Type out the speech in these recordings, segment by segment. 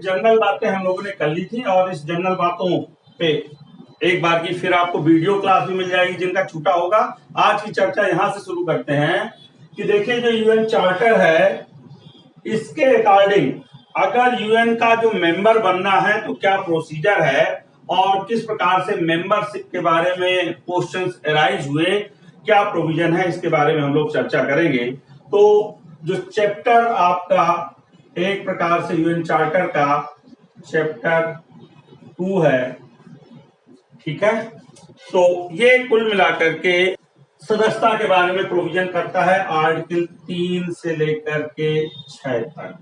General बातें हम लोगों ने कर ली थी और इस जनरल बातों पे एक बार की फिर आपको वीडियो क्लास भी मिल जाएगी जिनका छूटा होगा। आज की चर्चा यहां से शुरू करते हैं कि देखिए जो यूएन चार्टर है इसके अकॉर्डिंग अगर यूएन का जो मेंबर बनना है तो क्या प्रोसीजर है और किस प्रकार से मेंबरशिप के बारे में क्वेश्चंस अराइज हुए, क्या प्रोविजन है, इसके बारे में हम लोग चर्चा करेंगे। तो जो चैप्टर आपका एक प्रकार से यूएन चार्टर का चैप्टर 2 है, ठीक है। तो ये कुल मिलाकर के सदस्यता के बारे में प्रोविजन करता है आर्टिकल 3 से लेकर के 6 तक।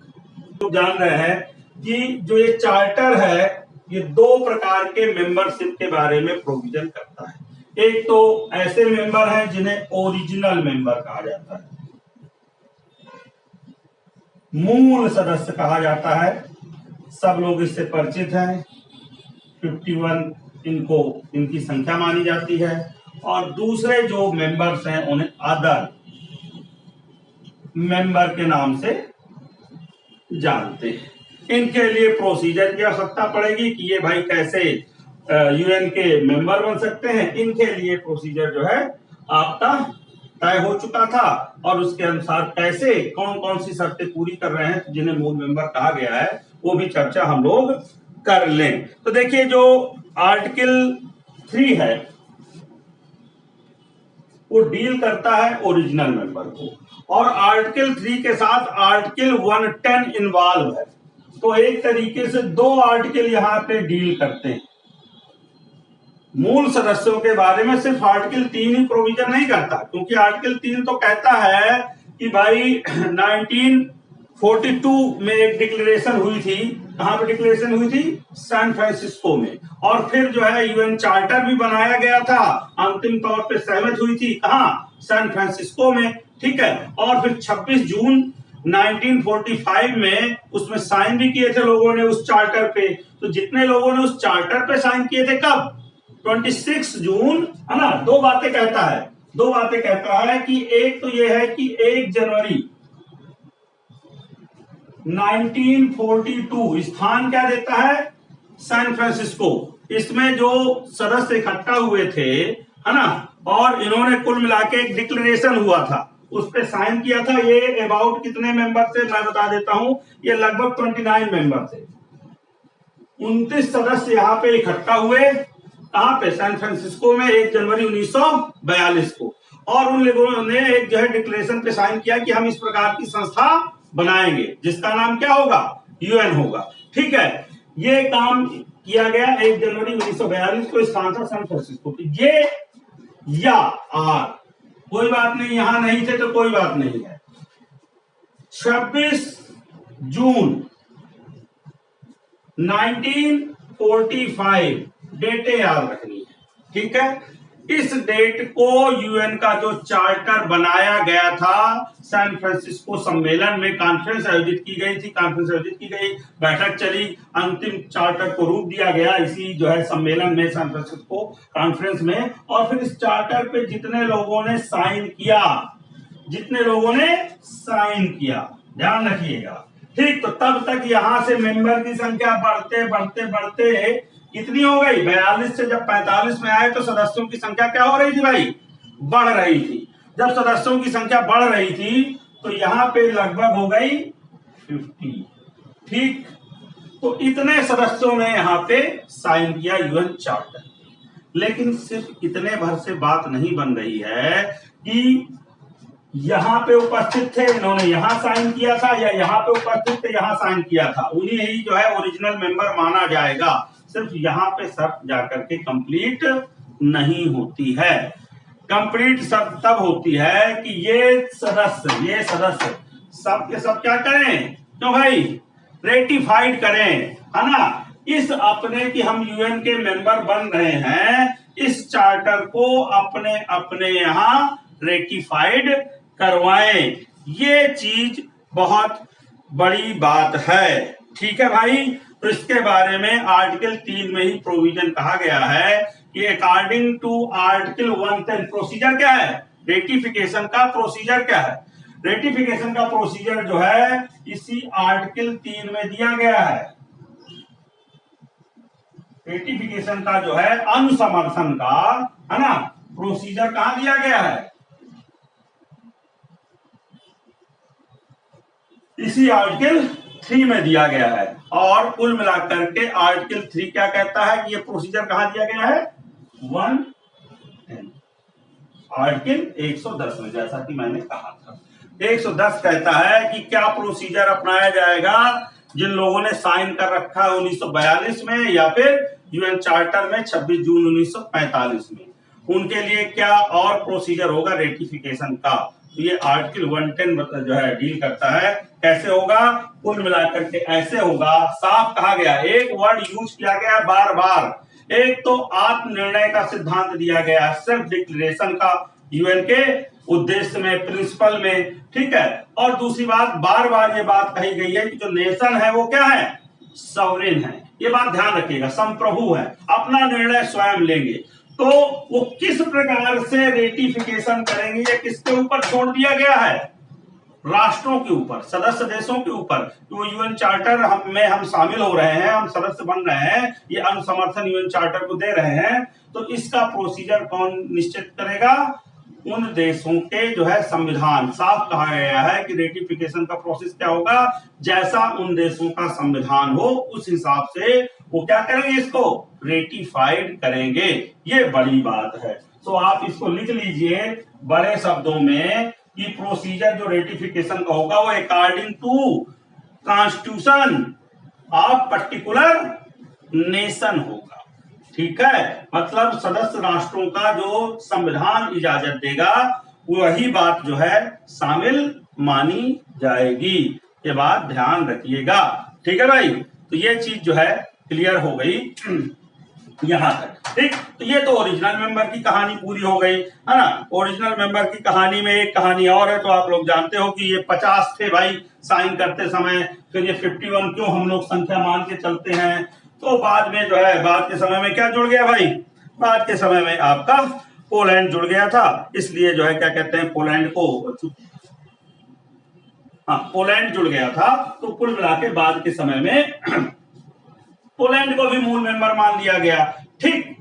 तो जान रहे हैं कि जो ये चार्टर है ये 2 प्रकार के मेंबरशिप के बारे में प्रोविजन करता है। एक तो ऐसे मेंबर हैं जिन्हें ओरिजिनल मेंबर कहा जाता है, मूल सदस्य कहा जाता है, सब लोग इससे परिचित हैं। 51 इनकी संख्या मानी जाती है। और दूसरे जो मेंबर्स हैं उन्हें अदर मेंबर के नाम से जानते हैं। इनके लिए प्रोसीजर की आवश्यकता पड़ेगी कि ये भाई कैसे यूएन के मेंबर बन सकते हैं। इनके लिए प्रोसीजर जो है आपका तय हो चुका था और उसके अनुसार कैसे कौन कौन सी शर्तें पूरी कर रहे हैं जिन्हें मूल मेंबर कहा गया है वो भी चर्चा हम लोग कर लें। तो देखिए जो आर्टिकल 3 है वो डील करता है ओरिजिनल मेंबर को और आर्टिकल 3 के साथ आर्टिकल 110 इन्वॉल्व है। तो एक तरीके से 2 आर्टिकल यहाँ पे डील करते हैं। मूल सदस्यों के बारे में सिर्फ आर्टिकल 3 ही प्रोविजन नहीं करता, क्योंकि आर्टिकल 3 तो कहता है कि भाई 1942 में एक डिक्लेरेशन हुई थी। कहां पे डिक्लेरेशन हुई थी? सैन फ्रांसिस्को में। और फिर जो है यूएन चार्टर भी बनाया गया था, अंतिम तौर पे सहमत हुई थी कहां? सैन फ्रांसिस्को में, ठीक है। और फिर 26 जून 1945 में उसमें साइन भी किए थे लोगों ने उस चार्टर पे। तो जितने लोगों ने उस चार्टर पे साइन किए थे कब? 26 जून, है ना। 2 बातें कहता है कि एक तो यह है कि 1 जनवरी 1942 स्थान क्या देता है? San Francisco. इसमें जो सदस्य इकट्ठा हुए थे, है ना, और इन्होंने कुल मिला के एक डिक्लेरेशन हुआ था, उस पर साइन किया था। ये अबाउट कितने मेंबर थे मैं बता देता हूं, ये लगभग 29 मेंबर थे। 29 सदस्य यहाँ पे इकट्ठा हुए, कहां पे? सैन फ्रांसिस्को में 1 जनवरी 1942 को। और उन लोगों ने एक जो है डिक्लेरेशन पे साइन किया कि हम इस प्रकार की संस्था बनाएंगे जिसका नाम क्या होगा? यूएन होगा, ठीक है। ये काम किया गया 1 जनवरी 1942 को, स्थान था सैन फ्रांसिस्को। ये या आर कोई बात नहीं, यहां नहीं थे तो कोई बात नहीं है। 26 जून 1945 डेटें याद रखनी है, ठीक है। इस डेट को यूएन का जो चार्टर बनाया गया था सैन फ्रांसिस्को सम्मेलन में कॉन्फ्रेंस आयोजित की गई, बैठक चली, अंतिम चार्टर को रूप दिया गया इसी जो है सम्मेलन में, सैन फ्रांसिस्को कॉन्फ्रेंस में। और फिर इस चार्टर पे जितने लोगों ने साइन किया ध्यान रखिएगा, ठीक। तो तब तक यहां से मेंबर की संख्या बढ़ते कितनी हो गई? 42 से जब 45 में आए तो सदस्यों की संख्या क्या हो रही थी भाई? बढ़ रही थी। जब सदस्यों की संख्या बढ़ रही थी तो यहां पे लगभग हो गई 50, ठीक। तो इतने सदस्यों ने यहां पे साइन किया यूएन चार्टर। लेकिन सिर्फ इतने भर से बात नहीं बन रही है कि यहां पे उपस्थित थे, इन्होंने यहां साइन किया था, या यहां पे उपस्थित थे यहां साइन किया था, उन्हीं ही जो है ओरिजिनल मेंबर माना जाएगा। सिर्फ यहाँ पे शर्त जाकर के कंप्लीट नहीं होती है। कंप्लीट शर्त तब होती है कि ये सदस्य सब के सब क्या करें? क्यों भाई? रेटिफाइड करें, है ना। इस अपने कि हम यूएन के मेंबर बन रहे हैं, इस चार्टर को अपने अपने यहाँ रेटिफाइड करवाएं। ये चीज बहुत बड़ी बात है, ठीक है भाई। तो इसके बारे में आर्टिकल 3 में ही प्रोविजन कहा गया है कि अकॉर्डिंग टू आर्टिकल 110 प्रोसीजर क्या है? रेटिफिकेशन का प्रोसीजर क्या है? रेटिफिकेशन का प्रोसीजर जो है इसी आर्टिकल 3 में दिया गया है। रेटिफिकेशन का जो है अनुसमर्थन का, है ना, प्रोसीजर कहां दिया गया है, इसी आर्टिकल 3 में दिया गया है। और कुल मिलाकर के आर्टिकल 3 क्या कहता है कि ये प्रोसीजर कहां दिया गया है, 110 आर्टिकल 110 में, जैसा कि मैंने कहा था 110 कहता है कि क्या प्रोसीजर अपनाया जाएगा जिन लोगों ने साइन कर रखा है 1942 में या फिर यूएन चार्टर में 26 जून 1945 में, उनके लिए क्या और प्रोसीजर होगा रेटिफिकेशन का। तो ये आर्टिकल 110 जो है डील करता है। कैसे होगा, कुल मिलाकर के ऐसे होगा, साफ कहा गया, एक वर्ड यूज किया गया बार बार, एक तो आत्मनिर्णय का सिद्धांत दिया गया, सेल्फ डिक्लेरेशन का यूएन के उद्देश्य में, प्रिंसिपल में, ठीक है। और दूसरी बात, बार बार ये बात कही गई है कि जो नेशन है वो क्या है, सॉवरेन है। ये बात ध्यान रखिएगा, संप्रभु है, अपना निर्णय स्वयं लेंगे। तो वो किस प्रकार से रेटिफिकेशन करेंगे, ये किसके ऊपर छोड़ दिया गया है, राष्ट्रों के ऊपर, सदस्य देशों के ऊपर। तो यूएन चार्टर में हम शामिल हो रहे हैं, हम सदस्य बन रहे हैं, ये अनुसमर्थन यूएन चार्टर को दे रहे हैं, तो इसका प्रोसीजर कौन निश्चित करेगा, उन देशों के जो है संविधान। साफ कहा गया है कि रेटिफिकेशन का प्रोसेस क्या होगा, जैसा उन देशों का संविधान हो उस हिसाब से वो क्या करेंगे, इसको रेटिफाइड करेंगे। ये बड़ी बात है। तो आप इसको लिख लीजिए बड़े शब्दों में कि प्रोसीजर जो रेटिफिकेशन का होगा वो according to constitution of particular nation होगा, ठीक है। मतलब सदस्य राष्ट्रों का जो संविधान इजाजत देगा वही बात जो है शामिल मानी जाएगी। ये बात ध्यान रखिएगा, ठीक है भाई। तो ये चीज जो है क्लियर हो गई यहां तक, ठीक। तो ये तो ओरिजिनल मेंबर की कहानी पूरी हो गई, है ना। ओरिजिनल मेंबर की कहानी में एक कहानी और है, तो आप लोग जानते हो कि ये 50 थे भाई साइन करते समय, फिर ये 51 क्यों हम लोग संख्या मान के चलते हैं। तो बाद में जो है, बाद के समय में क्या जुड़ गया भाई, बाद के समय में आपका पोलैंड जुड़ गया था, इसलिए जो है क्या कहते हैं, पोलैंड को, हाँ पोलैंड जुड़ गया था। तो कुल मिला के बाद के समय में पोलैंड को भी मूल मेंबर मान लिया गया, ठीक।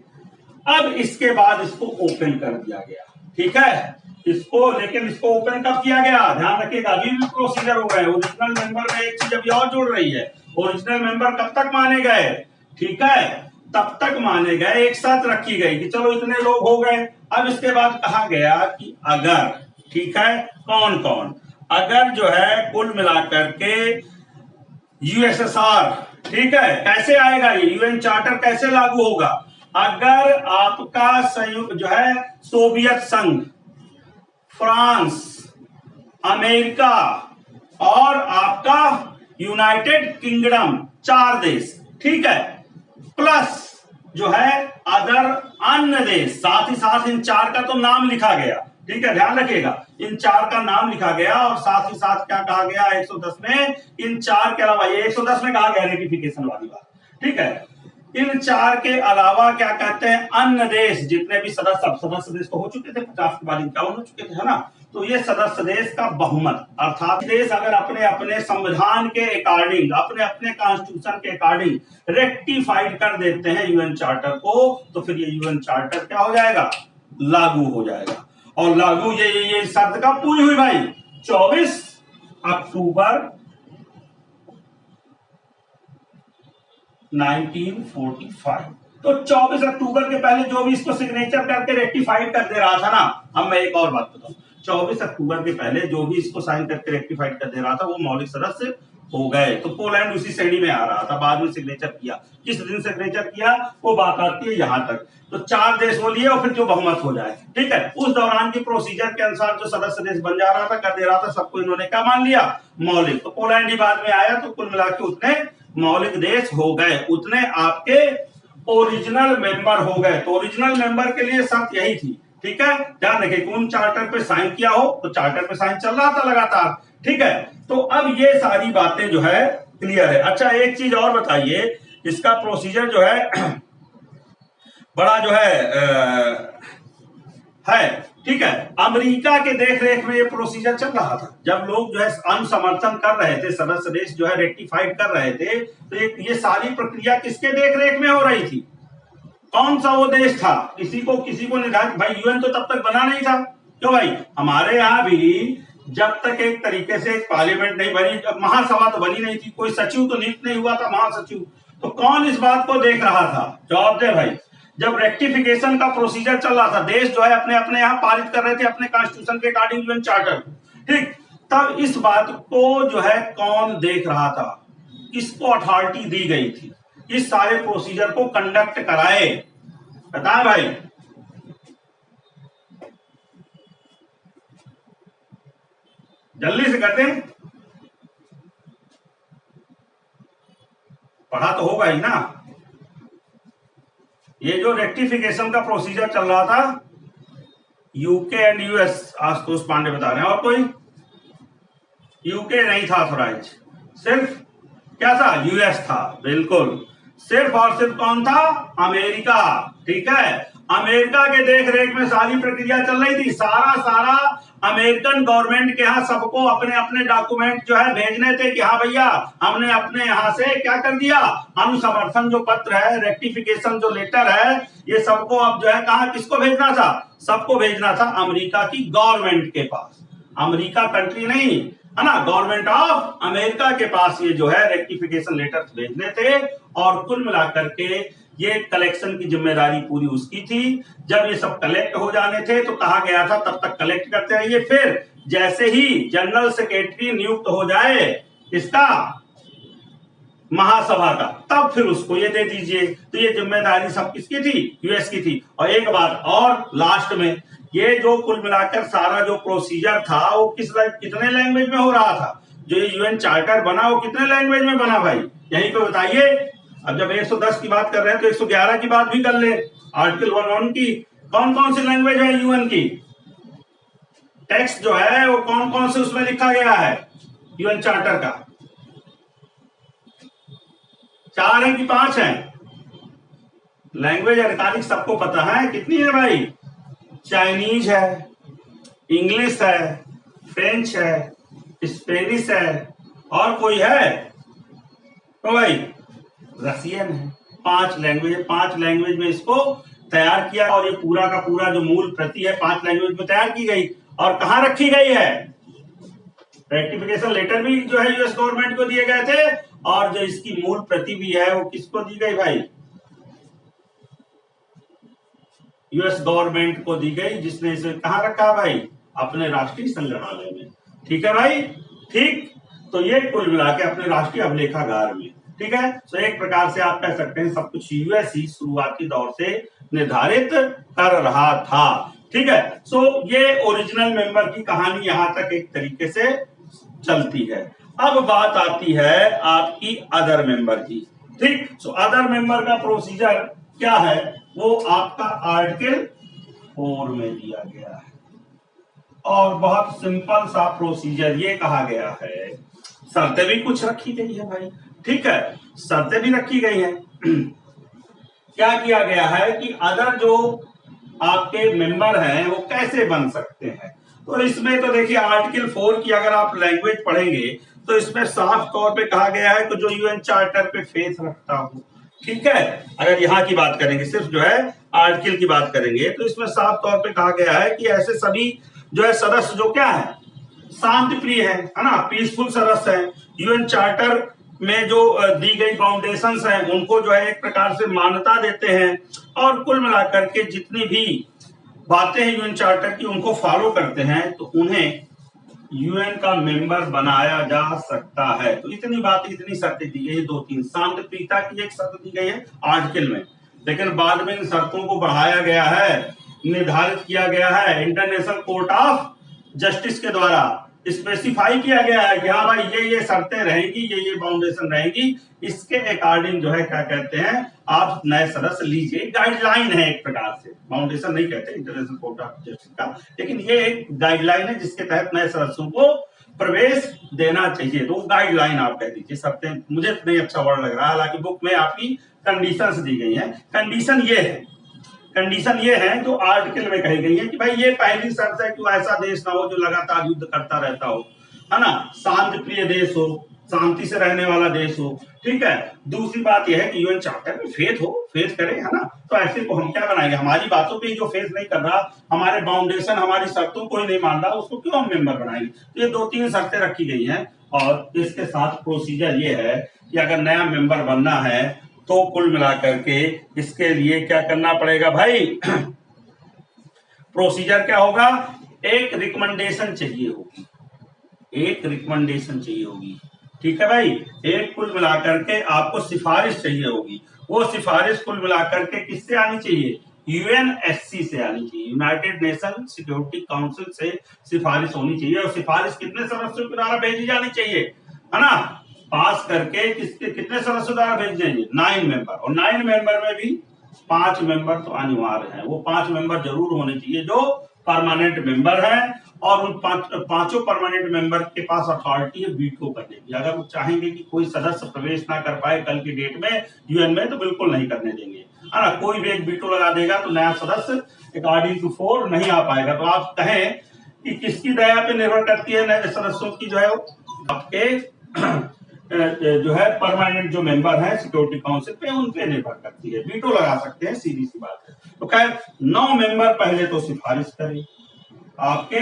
अब इसके बाद इसको ओपन कर दिया गया, ठीक है। इसको, लेकिन इसको ओपन कब किया गया, ध्यान रखिएगा, अभी भी प्रोसीजर हो गए। ओरिजिनल मेंबर में एक चीज अभी और जुड़ रही है, ओरिजिनल मेंबर कब तक माने गए, ठीक है, तब तक माने गए, एक साथ रखी गई कि चलो इतने लोग हो गए। अब इसके बाद कहा गया कि अगर, ठीक है, कौन कौन, अगर जो है कुल मिलाकर के यूएसएसआर, ठीक है, कैसे आएगा ये यूएन चार्टर, कैसे लागू होगा, अगर आपका संयुक्त जो है सोवियत संघ, फ्रांस, अमेरिका और आपका यूनाइटेड किंगडम, 4 देश, ठीक है, प्लस जो है अदर अन्य देश, साथ ही साथ इन 4 का तो नाम लिखा गया, ठीक है, ध्यान रखिएगा, इन 4 का नाम लिखा गया। और साथ ही साथ क्या कहा गया 110 में, इन 4 के अलावा, ये 110 में कहा गया रेटिफिकेशन वाली बात, ठीक है, इन 4 के अलावा क्या कहते हैं, अन्य देश जितने भी सदस्य देश तो हो चुके थे 50 के बाद 51 हो चुके थे, है ना। तो ये सदस्य देश का बहुमत, अर्थात देश अगर अपने अपने संविधान के अकॉर्डिंग, अपने अपने कॉन्स्टिट्यूशन के अकॉर्डिंग रेक्टिफाइड कर देते हैं यूएन चार्टर को, तो फिर ये यूएन चार्टर क्या हो जाएगा, लागू हो जाएगा। और लागू ये शर्त कब पूरी हुई भाई, 24 अक्टूबर 1945। तो 24 अक्टूबर के पहले जो भी इसको सिग्नेचर करके रेक्टिफाइड कर दे रहा था ना, अब मैं एक और बात बताऊं, 24 अक्टूबर के पहले जो भी इसको साइन करके रेक्टिफाइड कर दे रहा था वो मौलिक सदस्य हो गए। तो पोलैंड उसी श्रेणी में आ रहा था, बाद में सिग्नेचर किया, किस दिन सिग्नेचर किया वो बात आती है यहां तक। तो 4 देश वो लिए और फिर जो बहुमत हो जाए, ठीक है, उस दौरान की प्रोसीजर के अनुसार जो सदस्य देश बन जा रहा था, कर दे रहा था, सबको इन्होंने क्या मान लिया, मौलिक। तो पोलैंड ही बाद में आया, तो कुल मिला के उतने मौलिक देश हो गए, उतने आपके ओरिजिनल मेंबर हो गए। तो ओरिजिनल मेंबर के लिए शर्त यही थी, ठीक है, ध्यान रखिए, कौन चार्टर पे साइन किया हो, तो चार्टर पे साइन चल रहा था लगातार, ठीक है। तो अब ये सारी बातें जो है क्लियर है। अच्छा एक चीज और बताइए, इसका प्रोसीजर जो है बड़ा जो है, ठीक है, अमेरिका के देख रेख में ये प्रोसीजर चल रहा था। जब लोग जो है अनुसमर्थन कर रहे थे, सदस्य देश जो है रेक्टिफाइड कर रहे थे, तो ये सारी प्रक्रिया किसके देख रेख में हो रही थी, कौन सा वो देश था, किसी को निर्धारित, भाई यूएन तो तब तक बना नहीं था। क्यों भाई, हमारे यहाँ भी जब तक एक तरीके से एक पार्लियामेंट नहीं बनी, महासभा तो बनी नहीं थी, कोई सचिव तो नियुक्त नहीं हुआ था महासचिव, तो कौन इस बात को देख रहा था? जवाब दे भाई। जब रेक्टिफिकेशन का प्रोसीजर चल रहा था, देश जो है अपने अपने यहाँ पारित कर रहे थे अपने कॉन्स्टिट्यूशन के अकॉर्डिंग यूएन चार्टर को, ठीक, तब इस बात को जो है कौन देख रहा था, किसको अथॉरिटी दी गई थी इस सारे प्रोसीजर को कंडक्ट कराए? बताए भाई। जल्दी से करते हैं, पढ़ा तो होगा ही ना। ये जो रेक्टिफिकेशन का प्रोसीजर चल रहा था, UK and US, Ashutosh Pandey बता रहे हैं, और कोई? यूके नहीं था ऑथराइज, सिर्फ क्या था? यूएस था, बिल्कुल, सिर्फ और सिर्फ कौन था? अमेरिका, ठीक है। अमेरिका के देख रेख में सारी प्रक्रिया चल रही थी, सारा अमेरिकन गवर्नमेंट के यहाँ सबको अपने अपने डॉक्यूमेंट जो है भेजने थे कि हाँ भैया हमने अपने यहाँ से क्या कर दिया, अनुसमर्थन जो पत्र है, रेक्टिफिकेशन जो लेटर है, ये सबको अब जो है कहा, किसको भेजना था? सबको भेजना था अमेरिका की गवर्नमेंट के पास, अमेरिका कंट्री नहीं है ना, गवर्नमेंट ऑफ अमेरिका के पास ये जो है रेक्टिफिकेशन लेटर भेजने थे। और कुल मिलाकर के ये कलेक्शन की जिम्मेदारी पूरी उसकी थी। जब ये सब कलेक्ट हो जाने थे तो कहा गया था तब तक कलेक्ट करते रहिए, फिर जैसे ही जनरल सेक्रेटरी नियुक्त हो जाए इसका, महासभा का, तब फिर उसको ये दे दीजिए। तो ये जिम्मेदारी सब किसकी थी? यूएस की थी। और एक बात और लास्ट में, ये जो कुल मिलाकर सारा जो प्रोसीजर था वो कितने लैंग्वेज में हो रहा था? जो ये यूएन चार्टर बना वो कितने लैंग्वेज में बना भाई, यहीं पे बताइए। अब जब 110 की बात कर रहे हैं तो 111 की बात भी कर ले, आर्टिकल 1 की कौन कौन सी लैंग्वेज है यूएन की? टेक्स्ट जो है वो कौन कौन से उसमें लिखा गया है यूएन चार्टर का? 4 है कि 5 है? लैंग्वेज अधिकारिक सबको पता है कितनी है भाई? चाइनीज है, इंग्लिश है, फ्रेंच है, स्पेनिश है, और कोई है तो भाई रशियन है। 5 लैंग्वेज, 5 लैंग्वेज में इसको तैयार किया, और ये पूरा का पूरा जो मूल प्रति है 5 लैंग्वेज में तैयार की गई। और कहां रखी गई है? रेक्टिफिकेशन लेटर भी जो है यूएस गवर्नमेंट को दिए गए थे, और जो इसकी मूल प्रति भी है वो किसको दी गई भाई? यूएस गवर्नमेंट को दी गई, जिसने इसे कहां रखा भाई? अपने राष्ट्रीय संग्रहालय में। ठीक है भाई, ठीक। तो ये कुल मिला के अपने राष्ट्रीय अभिलेखागार में, ठीक है। तो एक प्रकार से आप कह सकते हैं सब कुछ यूएस ही शुरुआती दौर से निर्धारित कर रहा था, ठीक है। सो ये ओरिजिनल मेंबर की कहानी यहां तक एक तरीके से चलती है। अब बात आती है आपकी अदर मेंबर की, ठीक। सो अदर मेंबर का प्रोसीजर क्या है, वो आपका आर्टिकल 4 में दिया गया है, और बहुत सिंपल सा प्रोसीजर ये कहा गया है। शर्तें भी कुछ रखी गई है भाई, ठीक है, शर्तें भी रखी गई हैं। क्या किया गया है कि अदर जो आपके मेंबर हैं वो कैसे बन सकते हैं। तो इसमें तो देखिए आर्टिकल 4 की अगर आप लैंग्वेज पढ़ेंगे तो इसमें साफ तौर पे कहा गया है कि जो यूएन चार्टर पे फेथ रखता हो, ठीक है। अगर यहाँ की बात करेंगे, सिर्फ जो है आर्टिकल की बात करेंगे, तो इसमें साफ तौर पे कहा गया है कि ऐसे सभी जो है सदस्य जो क्या है, शांति प्रिय है ना, पीसफुल सदस्य है, यूएन चार्टर में जो दी गई फाउंडेशंस हैं उनको जो है एक प्रकार से मान्यता देते हैं, और कुल मिलाकर के जितनी भी बातें हैं यूएन चार्टर की उनको फॉलो करते हैं, तो उन्हें यूएन का मेंबर बनाया जा सकता है। तो इतनी बात, इतनी शर्तें दी गई है, 2-3। शांति प्रियता की एक शर्त दी गई है आर्टिकल में, लेकिन बाद में इन शर्तों को बढ़ाया गया है, निर्धारित किया गया है इंटरनेशनल कोर्ट ऑफ जस्टिस के द्वारा। स्पेसिफाई किया गया है कि हाँ भाई ये शर्तें रहेंगी, ये बाउंडेशन रहेंगी, इसके अकॉर्डिंग जो है क्या कहते हैं आप नए सदस्य लीजिए। गाइडलाइन है एक प्रकार से, बाउंडेशन नहीं कहते इंटरनेशनल कोर्ट ऑफ जस्टिस का, लेकिन ये एक गाइडलाइन है जिसके तहत नए सदस्यों को प्रवेश देना चाहिए। तो गाइडलाइन आप कह दीजिए, शर्तें मुझे नहीं अच्छा वर्ड लग रहा, हालांकि बुक में आपकी कंडीशंस दी गई है। कंडीशन ये है जो आर्टिकल में कही गई है कि भाई ये पहली शर्त है कि ऐसा देश ना हो जो लगातार युद्ध करता रहता हो, है ना, शांति प्रिय देश हो, शांति से रहने वाला देश हो, ठीक है। दूसरी बात यह है कि यूएन चार्टर में फेथ हो, फेथ करे, है ना। तो ऐसे को हम क्या बनाएंगे, हमारी बातों पे जो फेथ नहीं कर रहा, हमारे बाउंडेशन हमारी शर्तों को ही नहीं मान रहा, उसको क्यों हम मेंबर बनाएंगे। तो ये 2-3 शर्तें रखी गई हैं और इसके साथ प्रोसीजर ये है कि अगर नया मेंबर बनना है तो कुल मिलाकर के इसके लिए क्या करना पड़ेगा भाई। प्रोसीजर क्या होगा, एक रिकमेंडेशन चाहिए होगी, एक रिकमेंडेशन चाहिए होगी, ठीक है भाई। एक कुल मिलाकर के आपको सिफारिश चाहिए होगी, वो सिफारिश कुल मिलाकर के किससे आनी चाहिए, यूएनएससी से आनी चाहिए, यूनाइटेड नेशन सिक्योरिटी काउंसिल से सिफारिश होनी चाहिए। और सिफारिश कितने सदस्यों के द्वारा भेजी जानी चाहिए, है ना, पास करके किसके कितने सदस्यों द्वारा भेजे जाएंगे, 9 मेंबर। और 9 मेंबर में भी 5 मेंबर तो अनिवार्य है, वो 5 मेंबर जरूर होने चाहिए जो परमानेंट मेंबर है। और उन पांचों परमानेंट मेंबर के पास अथॉरिटी है वीटो करने की। अगर वो चाहेंगे कि कोई सदस्य प्रवेश ना कर पाए कल की डेट में यूएन में, तो बिल्कुल नहीं करने देंगे, है ना। कोई भी एक वीटो लगा देगा तो नया सदस्य अकॉर्डिंग टू 4 नहीं आ पाएगा। तो आप कहें कि किसकी दया पे निर्भर करती है नए सदस्यों की, जो है आपके जो है परमानेंट जो मेंबर है सिक्योरिटी काउंसिल पे, उन पे निर्भर करती है। वीटो लगा सकते हैं, सीधी सी बात है। तो खैर 9 मेंबर पहले तो सिफारिश करें आपके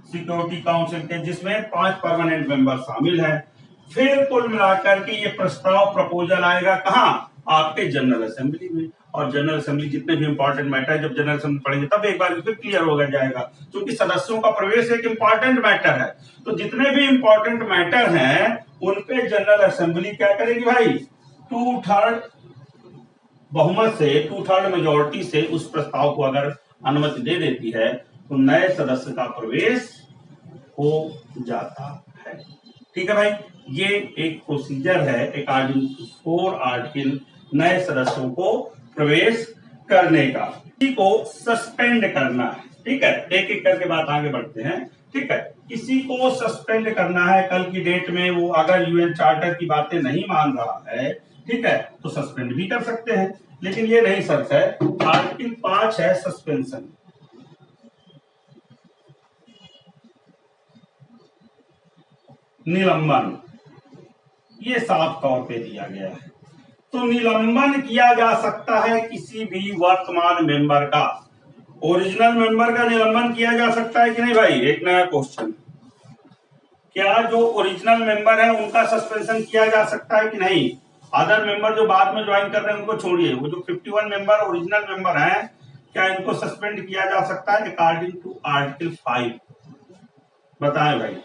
सिक्योरिटी काउंसिल के, जिसमें 5 परमानेंट मेंबर शामिल हैं। फिर कुल मिलाकर के ये प्रस्ताव प्रपोजल आएगा कहाँ, आपके जनरल असेंबली में। और जनरल असेंबली जितने भी इंपॉर्टेंट मैटर है जब जनरल असेंबली पढ़ेंगे तब एक बार फिर क्लियर हो जाएगा, क्योंकि सदस्यों का प्रवेश एक इंपॉर्टेंट मैटर है। तो जितने भी इंपॉर्टेंट मैटर हैं उन पे जनरल असेंबली क्या करेगी भाई, 2/3 बहुमत से, 2/3 मेजोरिटी से उस प्रस्ताव को अगर अनुमति दे देती है तो नए सदस्य का प्रवेश हो जाता है, ठीक है भाई। ये एक प्रोसीजर है अकॉर्डिंग टू 4 आर्टिकल नए सदस्यों को प्रवेश करने का। किसी को सस्पेंड करना है, ठीक है, एक एक करके बात आगे बढ़ते हैं, ठीक है। किसी को सस्पेंड करना है कल की डेट में, वो अगर यूएन चार्टर की बातें नहीं मान रहा है, ठीक है, तो सस्पेंड भी कर सकते हैं, लेकिन ये नहीं शर्त है। आर्टिकल 5 है सस्पेंशन, निलंबन, ये साफ तौर पे दिया गया है। तो निलंबन किया जा सकता है किसी भी वर्तमान मेंबर का, ओरिजिनल मेंबर का निलंबन किया जा सकता है कि नहीं भाई। एक नया क्वेश्चन, क्या जो ओरिजिनल मेंबर है उनका सस्पेंशन किया जा सकता है कि नहीं। अदर मेंबर जो बाद में ज्वाइन कर रहे हैं उनको छोड़िए, वो जो 51 मेंबर ओरिजिनल मेंबर हैं, क्या इनको सस्पेंड किया जा सकता है अकॉर्डिंग टू आर्टिकल 5, बताएं भाई,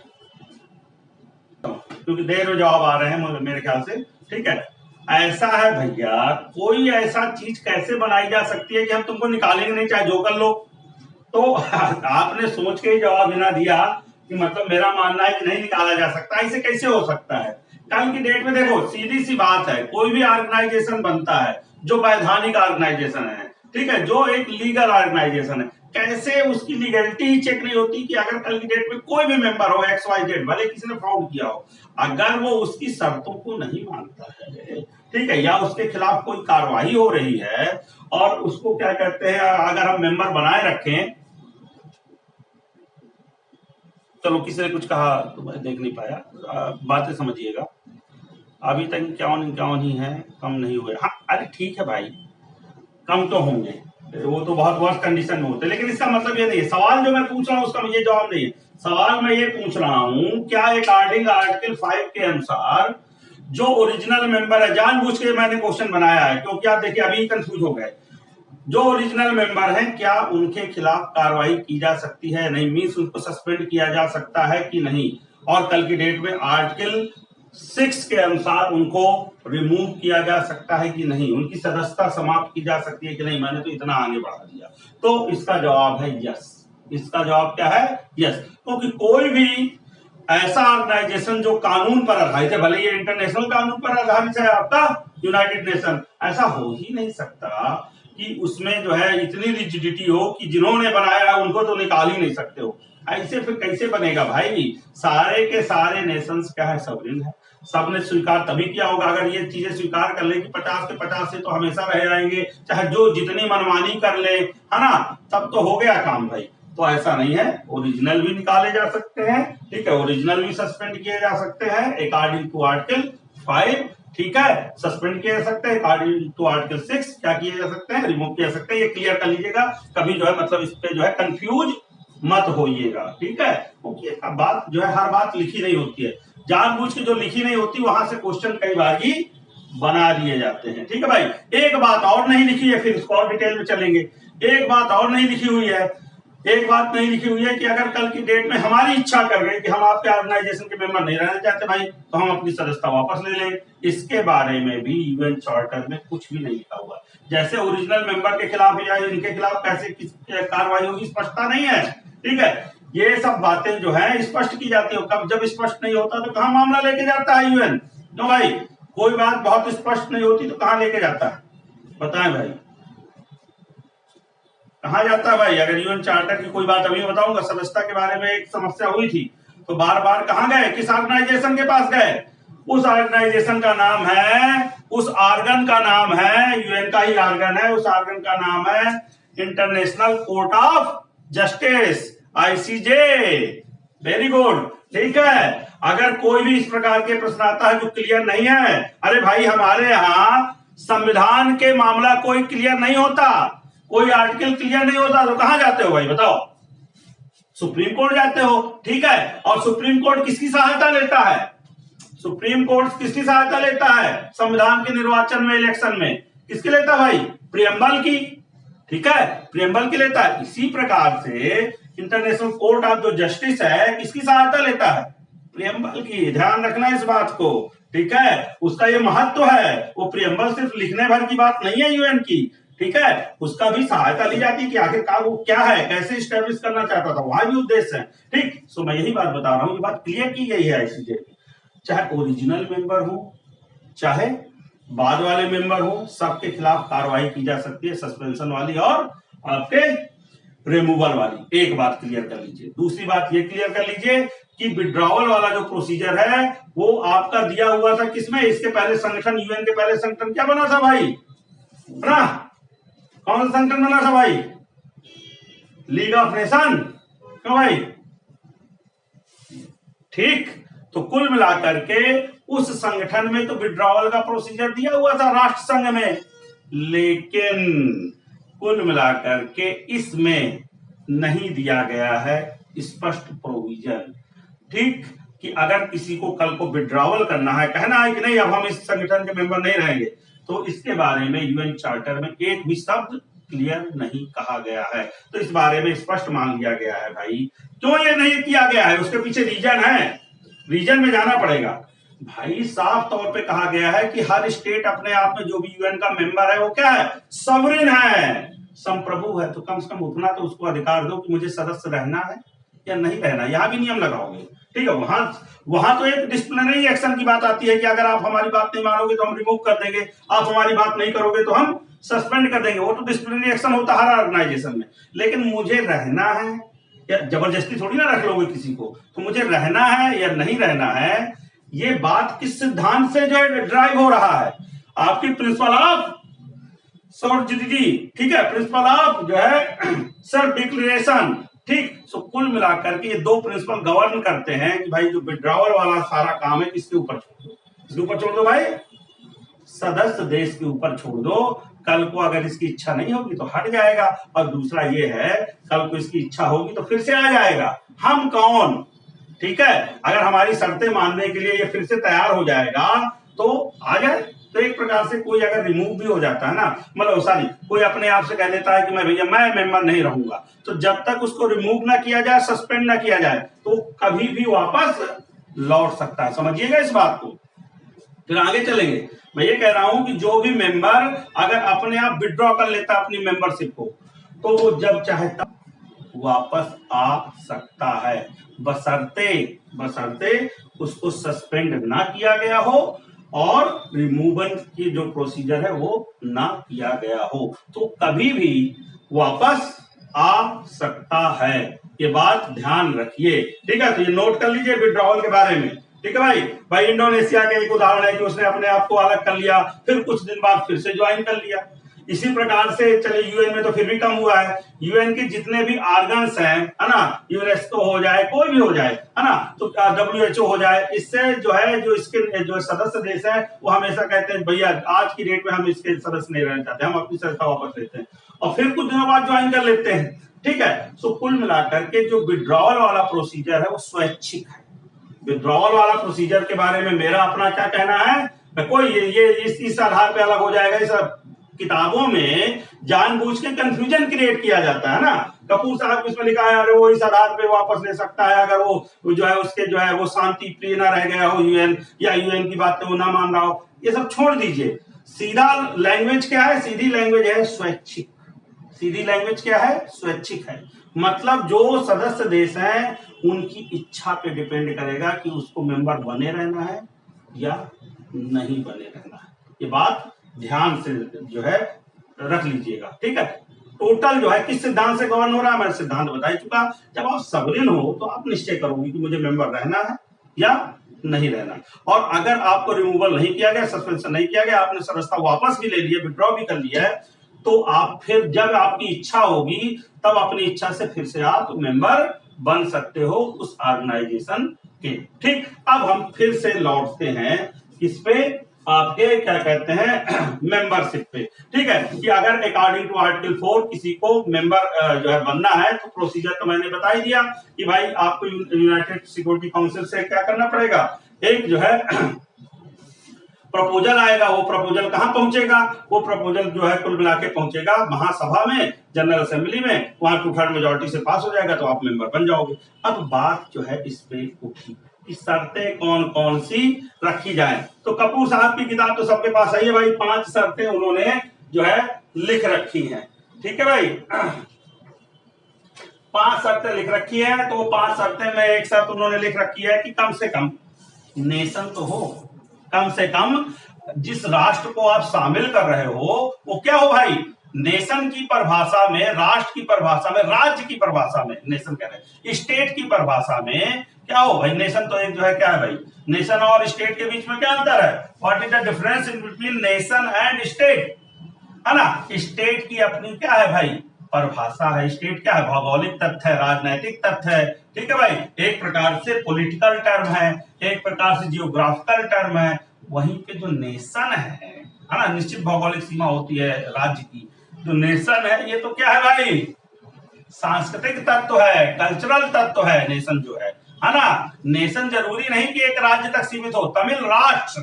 क्योंकि देर में जवाब आ रहे हैं मेरे ख्याल से, ठीक है। ऐसा है भैया, कोई ऐसा चीज कैसे बनाई जा सकती है कि हम तुमको निकालेंगे नहीं चाहे जो कर लो। तो आपने सोच के ही जवाब बिना दिया कि मतलब मेरा मानना है कि नहीं निकाला जा सकता, ऐसे कैसे हो सकता है। कल की डेट में देखो सीधी सी बात है, कोई भी ऑर्गेनाइजेशन बनता है जो वैधानिक ऑर्गेनाइजेशन है, ठीक है, जो एक लीगल ऑर्गेनाइजेशन है, कैसे उसकी लीगलिटी ही चेक नहीं होती कि अगर कल की डेट में कोई भी मेंबर हो XYZ, भले किसी ने फ्रॉड किया हो, अगर वो उसकी शर्तों को नहीं मानता है, ठीक है, या उसके खिलाफ कोई कार्रवाई हो रही है और उसको क्या कहते हैं, अगर हम मेंबर बनाए रखें, चलो किसी ने कुछ कहा तो मैं देख नहीं पाया, बातें समझिएगा। अभी तक 51 ही है, कम नहीं हुए। हाँ अरे ठीक है भाई, कम तो होंगे, वो तो बहुत वर्स्ट कंडीशन में होते, लेकिन इसका मतलब ये नहीं है। सवाल जो मैं पूछ रहा हूँ उसका ये जवाब नहीं है। सवाल मैं ये पूछ रहा हूँ, क्या अकॉर्डिंग आर्टिकल 5 के अनुसार जो ओरिजिनल मेंबर है, जानबूझ के मैंने क्वेश्चन बनाया है क्योंकि आप देखिए अभी कंफ्यूज हो गए, जो ओरिजिनल मेंबर हैं क्या उनके खिलाफ कार्रवाई की जा सकती है नहीं, मीन्स उनको सस्पेंड किया जा सकता है कि नहीं, और कल की डेट में आर्टिकल 6 के अनुसार उनको रिमूव किया जा सकता है कि नहीं, उनकी सदस्यता समाप्त की जा सकती है कि नहीं। मैंने तो इतना आगे बढ़ा दिया, तो इसका जवाब है यस। इसका जवाब क्या है, यस। क्योंकि कोई भी ऐसा ऑर्गेनाइजेशन जो कानून पर आधारित है, भले ये इंटरनेशनल कानून पर आधारित है आपका यूनाइटेड नेशन, ऐसा हो ही नहीं सकता कि उसमें जो है इतनी रिजिडिटी हो कि जिन्होंने बनाया है उनको तो निकाल ही नहीं सकते हो। ऐसे फिर कैसे बनेगा भाई। सारे के सारे नेशंस क्या है, सॉवरेन है, सबने स्वीकार तभी किया होगा। अगर ये चीजें स्वीकार कर ले कि 50 के 50 से तो हमेशा रह जाएंगे, चाहे जो जितनी मनमानी कर ले, है ना, तब तो हो गया काम भाई। तो ऐसा नहीं है, ओरिजिनल भी निकाले जा सकते हैं, ठीक है, ओरिजिनल भी सस्पेंड किए जा सकते हैं अकॉर्डिंग टू आर्टिकल 5, ठीक है, सस्पेंड किए जा सकते हैं अकॉर्डिंग टू आर्टिकल 6, क्या किए जा सकते हैं, रिमूव किए जा सकते हैं। ये क्लियर कर लीजिएगा, कभी जो है मतलब इस पे जो है कंफ्यूज मत होइएगा, ठीक है, क्योंकि बात जो है हर बात लिखी नहीं होती है, जानबूझ के जो लिखी नहीं होती वहां से क्वेश्चन कई बार ही बना दिए जाते हैं, ठीक है भाई। एक बात और नहीं लिखी है, फिर इसको और डिटेल में चलेंगे। एक बात और नहीं लिखी हुई है, एक बात नहीं लिखी हुई है कि अगर कल की डेट में हमारी इच्छा कर गई कि हम आपके ऑर्गेनाइजेशन के मेंबर नहीं रहना चाहते भाई, तो हम अपनी सदस्यता वापस ले लें। इसके बारे में भी यूएन चार्टर में कुछ भी नहीं लिखा हुआ। जैसे ओरिजिनल मेंबर के खिलाफ या इनके खिलाफ कैसे कार्रवाई होगी स्पष्टता नहीं है, ठीक है। ये सब बातें जो है स्पष्ट की जाती है, कब जब स्पष्ट नहीं होता तो कहां मामला लेके जाता है यूएन। तो भाई कोई बात बहुत स्पष्ट नहीं होती तो कहां लेके जाता है, बताएं भाई, कहा जाता है भाई। अगर यूएन चार्टर की कोई बात अभी बताऊंगा, सदस्यता के बारे में एक समस्या हुई थी तो बार बार कहां गए, किस ऑर्गेनाइजेशन के पास गए, उस ऑर्गेनाइजेशन का नाम है, उस ऑर्गन का नाम है, यूएन का ही ऑर्गन है, उस ऑर्गन का नाम है international court of justice, ICJ. Very good, ठीक है। अगर कोई भी इस प्रकार के प्रश्न आता है जो क्लियर नहीं है, अरे भाई हमारे यहाँ संविधान के मामला कोई क्लियर नहीं होता, कोई आर्टिकल क्लियर नहीं होता तो कहां जाते हो भाई बताओ, सुप्रीम कोर्ट जाते हो, ठीक है। और सुप्रीम कोर्ट किसकी सहायता लेता है, सुप्रीम कोर्ट किसकी सहायता लेता है संविधान के निर्वाचन में, इलेक्शन में, किसकी लेता है भाई, प्रियम्बल की, ठीक है, प्रियम्बल की लेता है। इसी प्रकार से इंटरनेशनल कोर्ट ऑफ जो जस्टिस है किसकी सहायता लेता है, प्रियम्बल की, ध्यान रखना इस बात को, ठीक है। उसका ये महत्व है, वो प्रियम्बल सिर्फ लिखने भर की बात नहीं है यूएन की, ठीक है, उसका भी सहायता ली जाती है कि आखिरकार वो क्या है, कैसे स्टैब्लिश करना चाहता था, वहां भी उद्देश्य है, ठीक। सो मैं यही बात बता रहा हूं, ये बात क्लियर की गई है आईसीजे की, चाहे ओरिजिनल मेंबर हो चाहे बाद वाले मेंबर हो, सबके खिलाफ कार्रवाई की जा सकती है, सस्पेंशन वाली और आपके रिमूवल वाली। एक बात क्लियर कर लीजिए। दूसरी बात ये क्लियर कर लीजिए कि विड्रॉवल वाला जो प्रोसीजर है वो आपका दिया हुआ था किसमें, इसके पहले संगठन, यूएन के पहले संगठन क्या बना था भाई, ना कौन सा संगठन बना था भाई, लीग ऑफ नेशन, क्यों भाई, ठीक। तो कुल मिलाकर के उस संगठन में तो विड्रॉवल का प्रोसीजर दिया हुआ था राष्ट्र संघ में, लेकिन कुल मिलाकर के इसमें नहीं दिया गया है स्पष्ट प्रोविजन, ठीक, कि अगर किसी को कल को विड्रॉवल करना है, कहना है कि नहीं अब हम इस संगठन के मेंबर नहीं रहेंगे, तो इसके बारे में यूएन चार्टर में एक भी शब्द क्लियर नहीं कहा गया है। तो इस बारे में स्पष्ट मान लिया गया है भाई। क्यों ये नहीं किया गया है, उसके पीछे रीजन है, रीजन में जाना पड़ेगा भाई। साफ तौर पे कहा गया है कि हर स्टेट अपने आप में जो भी यूएन का मेंबर है वो क्या है, सॉवरेन है, संप्रभु है, तो कम से कम उतना तो उसको अधिकार दो कि मुझे सदस्य रहना है या नहीं रहना। यहां भी नियम लगाओगे, ठीक है। वहां तो एक डिसिप्लिनरी एक्शन की बात आती है कि अगर आप हमारी बात नहीं मानोगे तो हम रिमूव कर देंगे, आप हमारी बात नहीं करोगे तो हम सस्पेंड कर देंगे, वो तो डिसिप्लिनरी एक्शन होता है हर ऑर्गेनाइजेशन में। लेकिन मुझे रहना है, या जबरदस्ती थोड़ी ना रख लोगे किसी को, तो मुझे रहना है या नहीं रहना है, ये बात किस सिद्धांत से जो है ड्राइव हो रहा है, आपकी प्रिंसिपल ऑफ सॉलिडिटी, ठीक है, प्रिंसिपल ऑफ जो है सेल्फ डिक्लेरेशन, ठीक। सो कुल मिलाकर के ये दो प्रिंसिपल गवर्न करते हैं कि भाई जो विड्रॉवल वाला सारा काम है किसके ऊपर छोड़ दो, किसके ऊपर छोड़ दो भाई, सदस्य देश के ऊपर छोड़ दो। कल को अगर इसकी इच्छा नहीं होगी तो हट जाएगा, और दूसरा ये है कल को इसकी इच्छा होगी तो फिर से आ जाएगा। हम कौन, ठीक है, अगर हमारी शर्तें मानने के लिए ये फिर से तैयार हो जाएगा तो आ जाए। तो एक प्रकार से कोई अगर रिमूव भी हो जाता है ना, मतलब सॉरी कोई अपने आप से कह देता है कि मैं भैया मैं मेंबर नहीं रहूंगा, तो जब तक उसको रिमूव ना किया जाए, सस्पेंड ना किया जाए, तो कभी भी वापस लौट सकता है। समझिएगा इस बात को। फिर आगे चलेंगे। मैं ये कह रहा हूं कि जो भी मेंबर अगर अपने आप विड्रॉ कर लेता अपनी मेंबरशिप को, तो वो जब चाहे तब वापस आ सकता है, बशर्ते उसको सस्पेंड ना किया गया हो और रिमूवल की जो प्रोसीजर है वो ना किया गया हो, तो कभी भी वापस आ सकता है। ये बात ध्यान रखिए, ठीक है। तो ये नोट कर लीजिए विड्रॉवल के बारे में, ठीक है भाई। भाई इंडोनेशिया का एक उदाहरण है कि उसने अपने आप को अलग कर लिया, फिर कुछ दिन बाद फिर से ज्वाइन कर लिया। इसी प्रकार से चले यूएन में तो फिर भी कम हुआ है। यूएन के जितने भी ऑर्गन्स हैं, है ना, यूनेस्को हो जाए, कोई भी हो जाए, है ना, तो WHO हो जाए, इससे जो है जो इसके जो सदस्य देश है वो हमेशा कहते हैं भैया आज की डेट में हम इसके सदस्य नहीं रहना चाहते, हम अपनी संस्था वापस लेते हैं, और फिर कुछ दिनों बाद ज्वाइन कर लेते हैं। ठीक है, सो कुल मिलाकर के जो विड्रॉवल वाला प्रोसीजर है वो स्वैच्छिक है। विड्रॉवल वाला प्रोसीजर के बारे में मेरा अपना क्या कहना है, कोई ये इस आधार पे अलग हो जाएगा। इस किताबों में जानबूझ के कंफ्यूजन क्रिएट किया जाता है ना। कपूर साहब इसमें लिखा है अरे वो इस आधार पे वापस ले सकता है अगर वो जो है उसके जो है वो शांति प्रिय ना रह गया हो यूएन, या यूएन की बात वो ना मान रहा हो, ये सब छोड़ दीजिए। सीधा लैंग्वेज क्या है, सीधी लैंग्वेज है स्वैच्छिक। सीधी लैंग्वेज क्या है, स्वैच्छिक है। मतलब जो सदस्य देश हैं उनकी इच्छा पे डिपेंड करेगा कि उसको मेंबर बने रहना है या नहीं बने रहना है। ये बात ध्यान से जो है रख लीजिएगा। ठीक है, टोटल जो है किस सिद्धांत से गवर्न हो रहा है, मैं सिद्धांत बता ही चुका। जब आप सवरेन हो तो आप निश्चय करोगे कि मुझे मेंबर रहना है या नहीं रहना। और अगर आपको रिमूवल नहीं किया गया, सस्पेंशन नहीं किया गया, आपने सदस्यता वापस भी ले लिया, विड्रॉ भी कर लिया है, तो आप फिर जब आपकी इच्छा होगी तब अपनी इच्छा से फिर से आप मेंबर बन सकते हो उस ऑर्गेनाइजेशन के। ठीक, अब हम फिर से लौटते हैं किस पे, आपके क्या कहते हैं मेंबरशिप पे। ठीक है, कि अगर अकॉर्डिंग टू आर्टिकल 4 किसी को मेंबर जो है बनना है तो प्रोसीजर तो मैंने बता ही दिया कि भाई आपको यूनाइटेड सिक्योरिटी काउंसिल से क्या करना पड़ेगा, एक जो है प्रपोजल आएगा। वो प्रपोजल कहां पहुंचेगा, वो प्रपोजल जो है कुल मिला के पहुंचेगा महासभा में, जनरल असेंबली में, वहां 2/3 मेजोरिटी से पास हो जाएगा तो आप मेंबर बन जाओगे। अब बात जो है इस पे उठी कि शर्तें कौन कौन सी रखी जाए। तो कपूर साहब की किताब तो सबके पास है भाई, 5 शर्तें उन्होंने जो है लिख रखी हैं। ठीक है भाई, 5 शर्तें लिख रखी है। तो वो 5 शर्तें में एक शर्त उन्होंने लिख रखी है कि कम से कम नेशन तो हो, कम से कम जिस राष्ट्र को आप शामिल कर रहे हो वो क्या हो भाई, नेशन की परिभाषा में, राष्ट्र की परिभाषा में, राज्य की परिभाषा में, नेशन कह रहे स्टेट की परिभाषा में क्या हो भाई। नेशन तो एक जो है क्या है भाई, नेशन और स्टेट के बीच में क्या अंतर है, what is the difference in between nation and state, है ना। स्टेट की अपनी क्या है भाई, परिभाषा है। स्टेट क्या है, भौगोलिक तथ्य है, राजनैतिक तथ्य है। ठीक है भाई, एक प्रकार से पॉलिटिकल टर्म है, एक प्रकार से जियोग्राफिकल टर्म है। वहीं पे जो नेशन है ना, निश्चित भौगोलिक सीमा होती है राज्य की। जो नेशन है ये तो क्या है भाई, सांस्कृतिक तत्व है, कल्चरल तत्व है नेशन जो है ना। नेशन जरूरी नहीं कि एक राज्य तक सीमित हो। तमिल राष्ट्र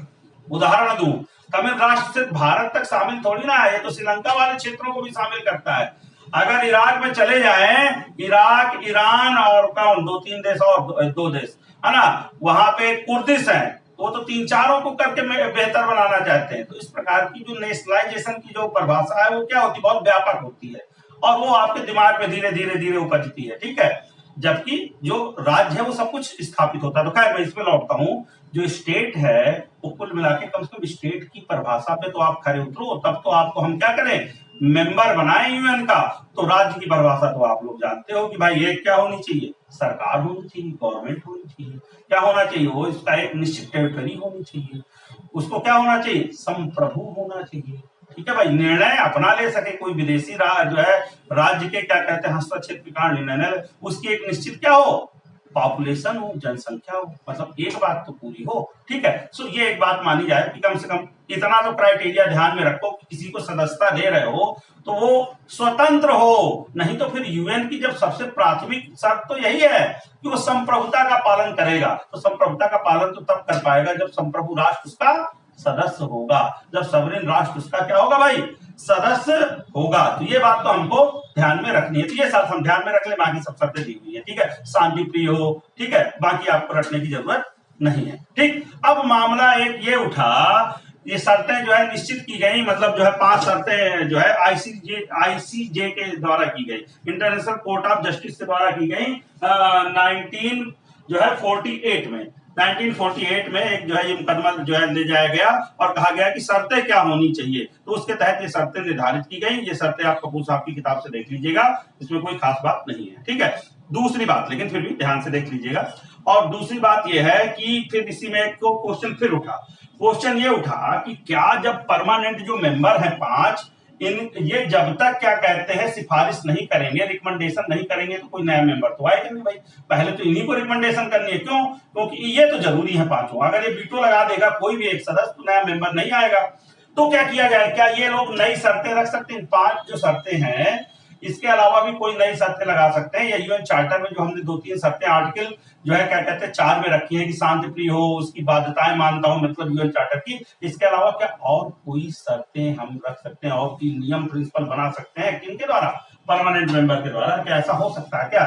उदाहरण दूं, तमिल राष्ट्र सिर्फ भारत तक शामिल थोड़ी ना है, ये तो श्रीलंका वाले क्षेत्रों को भी शामिल करता है। अगर इराक में चले जाएं, इराक, ईरान और कौन, 2-3 देश और 2 देश है ना, वहां पे कुर्दिश है, वो तो 3-4 को करके बेहतर बनाना चाहते हैं। तो इस प्रकार की जो नेशनलाइजेशन की जो परिभाषा है वो क्या होती है, बहुत व्यापक होती है, और वो आपके दिमाग में धीरे धीरे धीरे उपजती है। ठीक है, जबकि जो राज्य है वो सब कुछ स्थापित होता है। तो खैर मैं इसमें लौटता हूँ, जो स्टेट है वो कुल मिला के कम से कम स्टेट की परिभाषा पे तो आप खड़े उतरो, तब तो आपको हम क्या करें, मेंबर बनाए यूएन का। तो राज्य की परिभाषा तो आप लोग जानते हो कि भाई ये क्या होनी चाहिए, सरकार होनी चाहिए, गवर्नमेंट होनी चाहिए। क्या होना चाहिए, वो इसका एक निश्चित टेरिटरी होनी चाहिए, उसको क्या होना चाहिए, संप्रभु होना चाहिए। ठीक है भाई, निर्णय अपना ले सके, कोई विदेशी जो है राज्य के क्या कहते हैं हस्तक्षेप के कारण निर्णय, उसकी एक निश्चित क्या हो, पॉपुलेशन हो, जनसंख्या हो, मतलब एक बात तो पूरी हो। ठीक है, सो ये एक बात मानी जाए कि कम से कम इतना तो क्राइटेरिया ध्यान में रखो कि किसी को सदस्यता दे रहे हो तो वो स्वतंत्र हो। नहीं तो फिर यूएन की जब सबसे प्राथमिक शर्त तो यही है कि वो संप्रभुता का पालन करेगा। तो संप्रभुता का पालन तो तब कर पाएगा जब संप्रभु राष्ट्र उसका सदस्य होगा, जब सवरेन राष्ट्र उसका क्या होगा भाई, सदस्य होगा। तो ये बात तो हमको ध्यान में रखनी है। तो ये शर्त हम ध्यान में रख ले, बाकी सब शर्तें दी हुई है। ठीक है, शांति प्रिय हो, ठीक है, बाकी आपको रखने की जरूरत नहीं है। ठीक, अब मामला एक ये उठा, ये शर्तें जो है निश्चित की गई, मतलब जो है 5 शर्तें जो है आईसीजे के द्वारा की गई, इंटरनेशनल कोर्ट ऑफ जस्टिस के द्वारा की गई 1948 में एक जो है ये मुकदमा जो है ले जाया गया और कहा गया कि शर्तें क्या होनी चाहिए। तो उसके तहत ये शर्तें निर्धारित की गई। ये शर्तें आप कपूर साहब की किताब से देख लीजिएगा, इसमें कोई खास बात नहीं है। ठीक है, दूसरी बात, लेकिन फिर भी ध्यान से देख लीजिएगा। और दूसरी बात यह है कि फिर इसी में एक क्वेश्चन फिर उठा, क्वेश्चन ये उठा कि क्या जब परमानेंट जो मेंबर है 5, इन ये जब तक क्या कहते हैं सिफारिश नहीं करेंगे, रिकमेंडेशन नहीं करेंगे तो कोई नया मेंबर तो आएगा नहीं भाई। पहले तो इन्हीं को रिकमेंडेशन करनी है। क्यों? क्योंकि ये तो जरूरी है पांचों। अगर ये वीटो लगा देगा कोई भी एक सदस्य तो नया मेंबर नहीं आएगा। तो क्या किया जाए? क्या ये लोग नई शर्तें रख सकते हैं? 5 जो शर्तें हैं इसके अलावा भी कोई नई शर्तें लगा सकते हैं। या यूएन चार्टर में जो हमने 2-3 शर्तें आर्टिकल जो है क्या कहते हैं 4 में रखी है कि शांति प्रिय हो, उसकी बाध्यताएं मानता हूं, मतलब यूएन चार्टर की। इसके अलावा क्या और कोई शर्तें हम रख सकते हैं और कोई नियम प्रिंसिपल बना सकते हैं किनके द्वारा? परमानेंट मेंबर के द्वारा। क्या ऐसा हो सकता है क्या?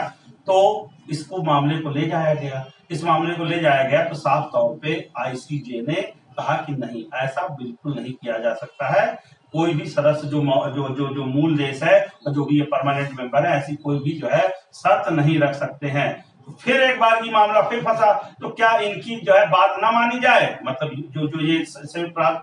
तो इसको मामले को ले जाया गया। इस मामले को ले जाया गया तो साफ तौर पे आईसीजे ने कहा कि नहीं, ऐसा बिल्कुल नहीं किया जा सकता है। कोई भी सदस्य जो जो जो जो मूल देश है जो भी ये परमानेंट मेंबर है ऐसी कोई भी जो है शर्त नहीं रख सकते हैं। फिर एक बार की मामला फिर फंसा। तो क्या इनकी जो है बात ना मानी जाए? मतलब जो ये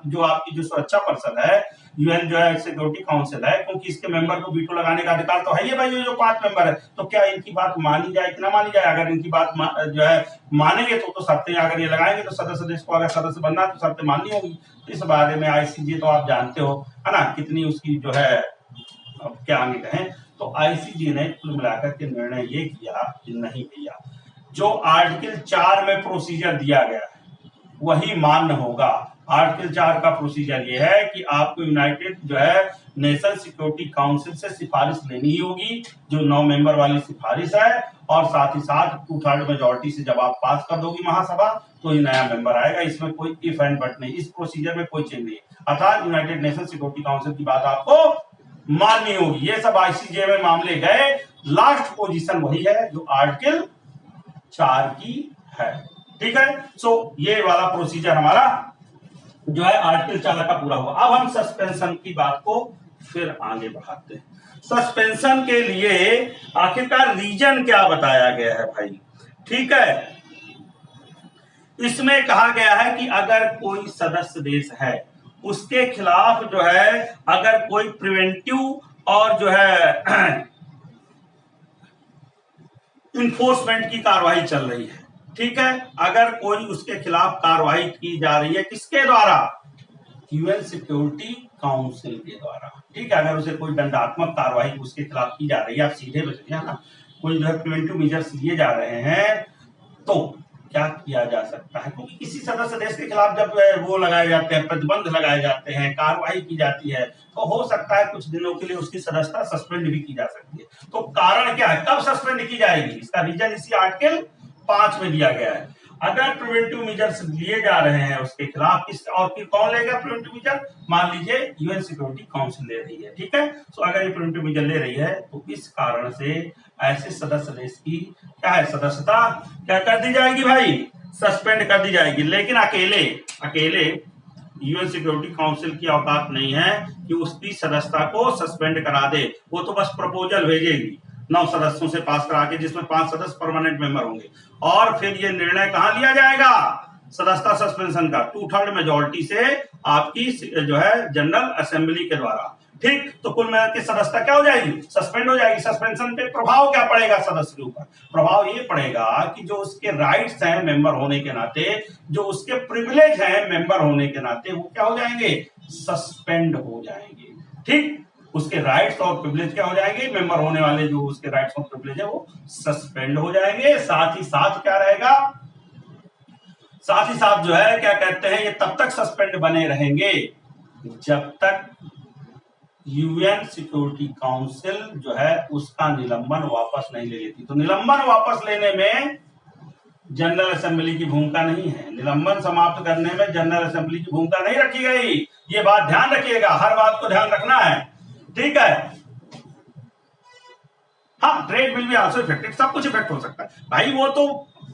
जो आपकी जो सुरक्षा परिषद है, यूएन जो है सिक्योरिटी काउंसिल है, क्योंकि इसके मेंबर को वीटो लगाने का अधिकार तो है ही भाई। जो 5 मेंबर है तो क्या इनकी बात मानी जाए कि ना मानी जाए? अगर इनकी बात जो है मानेंगे तो शर्तें अगर ये लगाएंगे तो सदस्य देश को अगर सदस्य बनना है तो शर्तें माननी होगी। इस बारे में आईसीजे तो आप जानते हो है ना कितनी उसकी जो है अब क्या आगे कहें। तो आईसीजे ने कुल मिलाकर के निर्णय ये किया कि नहीं भैया, जो आर्टिकल 4 में प्रोसीजर दिया गया है वही मान्य होगा। आर्टिकल 4 का प्रोसीजर ये है कि आपको यूनाइटेड जो है नेशन सिक्योरिटी काउंसिल से सिफारिश लेनी होगी, जो 9 मेंबर वाली सिफारिश है, और साथ ही साथ 2/3 मेजोरिटी से जब आप पास कर दोगी महासभा तो ये नया मेंबर आएगा। इसमें कोई इफ एंड बट नहीं, इस प्रोसीजर में कोई चेंज नहीं है। अर्थात यूनाइटेड नेशन सिक्योरिटी काउंसिल की बात आपको माननी होगी। ये सब आईसीजे में मामले गए, लास्ट पोजीशन वही है जो आर्टिकल 4 की है। ठीक है। सो ये वाला प्रोसीजर हमारा जो है आर्टिकल 4 का पूरा हुआ। अब हम सस्पेंशन की बात को फिर आगे बढ़ाते हैं। सस्पेंशन के लिए आखिरकार रीजन क्या बताया गया है भाई? ठीक है, इसमें कहा गया है कि अगर कोई सदस्य देश है उसके खिलाफ जो है अगर कोई प्रिवेंटिव और जो है इन्फोर्समेंट की कार्रवाई चल रही है, ठीक है, अगर कोई उसके खिलाफ कार्रवाई की जा रही है किसके द्वारा? यूएन सिक्योरिटी काउंसिल के द्वारा। ठीक है, अगर उसे कोई दंडात्मक कार्रवाई उसके खिलाफ की जा रही है, आप सीधे बचेंगे ना, कोई जो है प्रिवेंटिव मेजर्स लिए जा रहे हैं तो क्या किया जा सकता है? क्योंकि किसी सदस्य देश के खिलाफ जब वो लगाए जाते हैं, प्रतिबंध लगाए जाते हैं, कार्रवाई की जाती है, तो हो सकता है कुछ दिनों के लिए उसकी सदस्यता सस्पेंड भी की जा सकती है। तो कारण क्या है, कब सस्पेंड की जाएगी? इसका रीजन इसी आर्टिकल 5 में दिया गया है। अगर प्रिवेंटिव मेजर्स लिए जा रहे हैं उसके खिलाफ, किस और फिर कौन लेगा प्रिवेंटिव मेजर? मान लीजिए यूएन सिक्योरिटी काउंसिल ले रही है। ठीक है, तो अगर ये प्रिवेंटिव मेजर ले रही है तो इस कारण से ऐसे सदस्य देश की क्या है सदस्यता क्या कर दी जाएगी भाई? सस्पेंड कर दी जाएगी। लेकिन अकेले यूएन सिक्योरिटी काउंसिल की औकात नहीं है कि उसकी सदस्यता को सस्पेंड करा दे। वो तो बस प्रपोजल भेजेगी 9 सदस्यों से पास करा के, जिसमें 5 सदस्य परमानेंट मेंबर होंगे, और फिर ये निर्णय कहां लिया जाएगा? सदस्यता सस्पेंशन का 2/3 मेजोरिटी से आपकी जो है जनरल असेंबली के द्वारा। ठीक, तो कुल मिलाकर के सदस्यता क्या हो जाएगी? सस्पेंड हो जाएगी। सस्पेंशन पे प्रभाव क्या पड़ेगा सदस्य के ऊपर? प्रभाव ये पड़ेगा कि जो उसके राइट्स हैं मेंबर होने के नाते, जो उसके प्रिविलेज हैं मेंबर होने के नाते, वो क्या हो जाएंगे? सस्पेंड हो जाएंगे। ठीक, उसके राइट्स और प्रिविलेज क्या हो जाएंगे? मेंबर होने वाले जो उसके राइट्स और प्रिविलेज है वो सस्पेंड हो जाएंगे। साथ ही साथ क्या रहेगा? साथ ही साथ जो है क्या कहते हैं, ये तब तक सस्पेंड बने रहेंगे जब तक यूएन सिक्योरिटी काउंसिल जो है उसका निलंबन वापस नहीं ले लेती। तो निलंबन वापस लेने में जनरल असेंबली की भूमिका नहीं है। निलंबन समाप्त करने में जनरल असेंबली की भूमिका नहीं रखी गई। ये बात ध्यान रखिएगा, हर बात को ध्यान रखना है। ठीक है, हाँ, trade will be also affected, सब कुछ इफेक्ट हो सकता है भाई। वो तो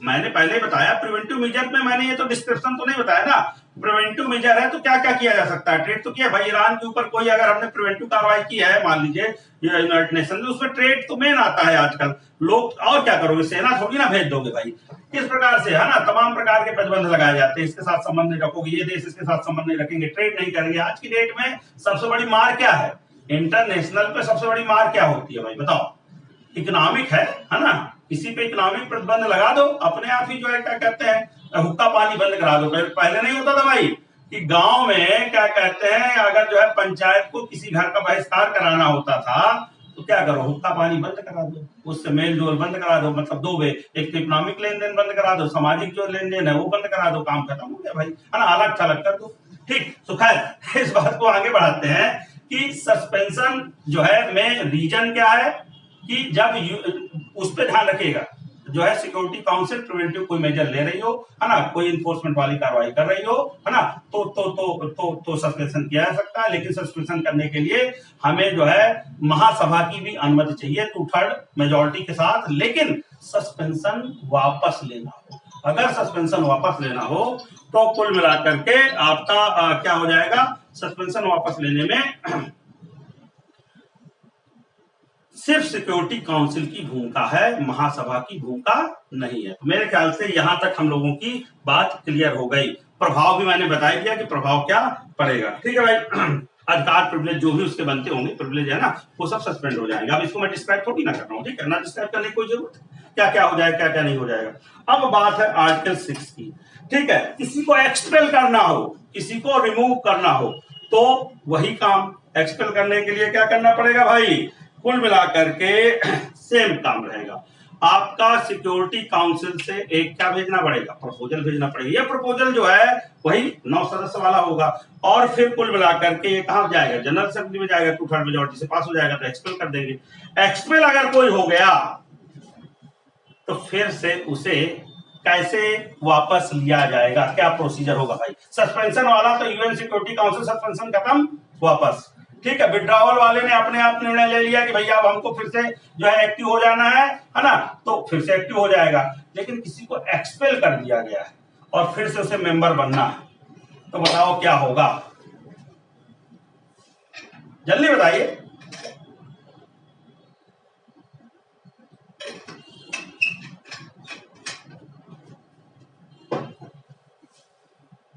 मैंने पहले ही बताया, प्रिवेंटिव मेजर में मैंने ये तो डिस्क्रिप्शन तो नहीं बताया ना। प्रिवेंटिव मेजर है तो क्या क्या किया जा सकता है? ट्रेड तो किया भाई। ईरान के ऊपर कोई अगर हमने प्रिवेंटिव कार्रवाई की है, मान लीजिए यूनाइटेड नेशन में, उसमें ट्रेड तो मेन आता है आजकल। लोग और क्या करोगे? सेना थोड़ी ना भेज दोगे भाई। किस प्रकार से है ना, तमाम प्रकार के प्रतिबंध लगाए जाते हैं। इसके साथ संबंध नहीं रखोगे, ये देश इसके साथ संबंध नहीं रखेंगे, ट्रेड नहीं करेंगे। आज की डेट में सबसे बड़ी मार क्या है? इंटरनेशनल पे सबसे बड़ी मार क्या होती है भाई बताओ? इकोनॉमिक है ना। किसी पे इकोनॉमिक प्रतिबंध लगा दो, अपने आप ही जो है क्या कहते हैं हुक्का पानी बंद करा दो। पहले नहीं होता था भाई कि गांव में क्या कहते हैं, अगर जो है पंचायत को किसी घर का बहिष्कार कराना होता था तो क्या करो, हुक्का पानी बंद करा दो, उससे मेल जोल बंद करा दो, मतलब दो वे, एक तो इकोनॉमिक लेन देन बंद करा दो, सामाजिक जो लेन देन है वो बंद करा दो, काम खत्म हो गया भाई, है ना, अलग थलग कर दो। ठीक, तो खैर इस बात को आगे बढ़ाते हैं कि सस्पेंशन जो है में रीजन क्या है कि जब उस पर ध्यान रखिएगा, जो है सिक्योरिटी काउंसिल प्रिवेंटिव कोई मेजर ले रही हो, है ना, कोई इन्फोर्समेंट वाली कार्रवाई कर रही हो, है ना, तो सस्पेंशन किया जा सकता है। लेकिन सस्पेंशन करने के लिए हमें जो है महासभा की भी अनुमति चाहिए 2/3 मेजोरिटी के साथ। लेकिन सस्पेंशन वापस लेना हो, अगर सस्पेंशन वापस लेना हो तो कुल मिलाकर के आपका क्या हो जाएगा, सस्पेंशन वापस लेने में सिर्फ सिक्योरिटी काउंसिल की भूमिका है, महासभा की भूमिका नहीं है। तो मेरे ख्याल से यहां तक हम लोगों की बात क्लियर हो गई। प्रभाव भी मैंने बता दिया कि प्रभाव क्या पड़ेगा। ठीक है भाई, अधिकार प्रिविलेज जो भी उसके बनते होंगे प्रिविलेज है ना, वो सब सस्पेंड हो जाएंगे। अब इसको मैं डिस्क्राइब थोड़ी ना कर रहा हूँ, ठीक है ना, डिस्क्राइब करने की कोई जरूरत क्या क्या हो जाएगा, क्या क्या नहीं हो जाएगा। अब बात है आर्टिकल 6 की। ठीक है, किसी को एक्सपेल करना हो, किसी को रिमूव करना हो, तो वही काम एक्सपेल करने के लिए क्या करना पड़ेगा भाई, कुल मिलाकर के सेम काम रहेगा। आपका सिक्योरिटी काउंसिल से एक क्या भेजना पड़ेगा, प्रपोजल भेजना पड़ेगा। यह प्रपोजल जो है वही 9 सदस्य वाला होगा, और फिर कुल मिलाकर के ये कहां जाएगा, जनरल असेंबली में जाएगा, 2/3 मेजोरिटी से पास हो जाएगा तो एक्सपेल कर देंगे। एक्सपेल अगर कोई हो गया तो फिर से उसे कैसे वापस लिया जाएगा, क्या प्रोसीजर होगा भाई। सस्पेंशन वाला तो यूएन सिक्योरिटी काउंसिल सस्पेंशन खत्म, वापस। ठीक है, विड्रॉवल वाले ने अपने आप निर्णय ले लिया कि भैया अब हमको फिर से जो है एक्टिव हो जाना है ना, तो फिर से एक्टिव हो जाएगा। लेकिन किसी को एक्सपेल कर दिया गया है और फिर से उसे मेंबर बनना है, तो बताओ क्या होगा, जल्दी बताइए।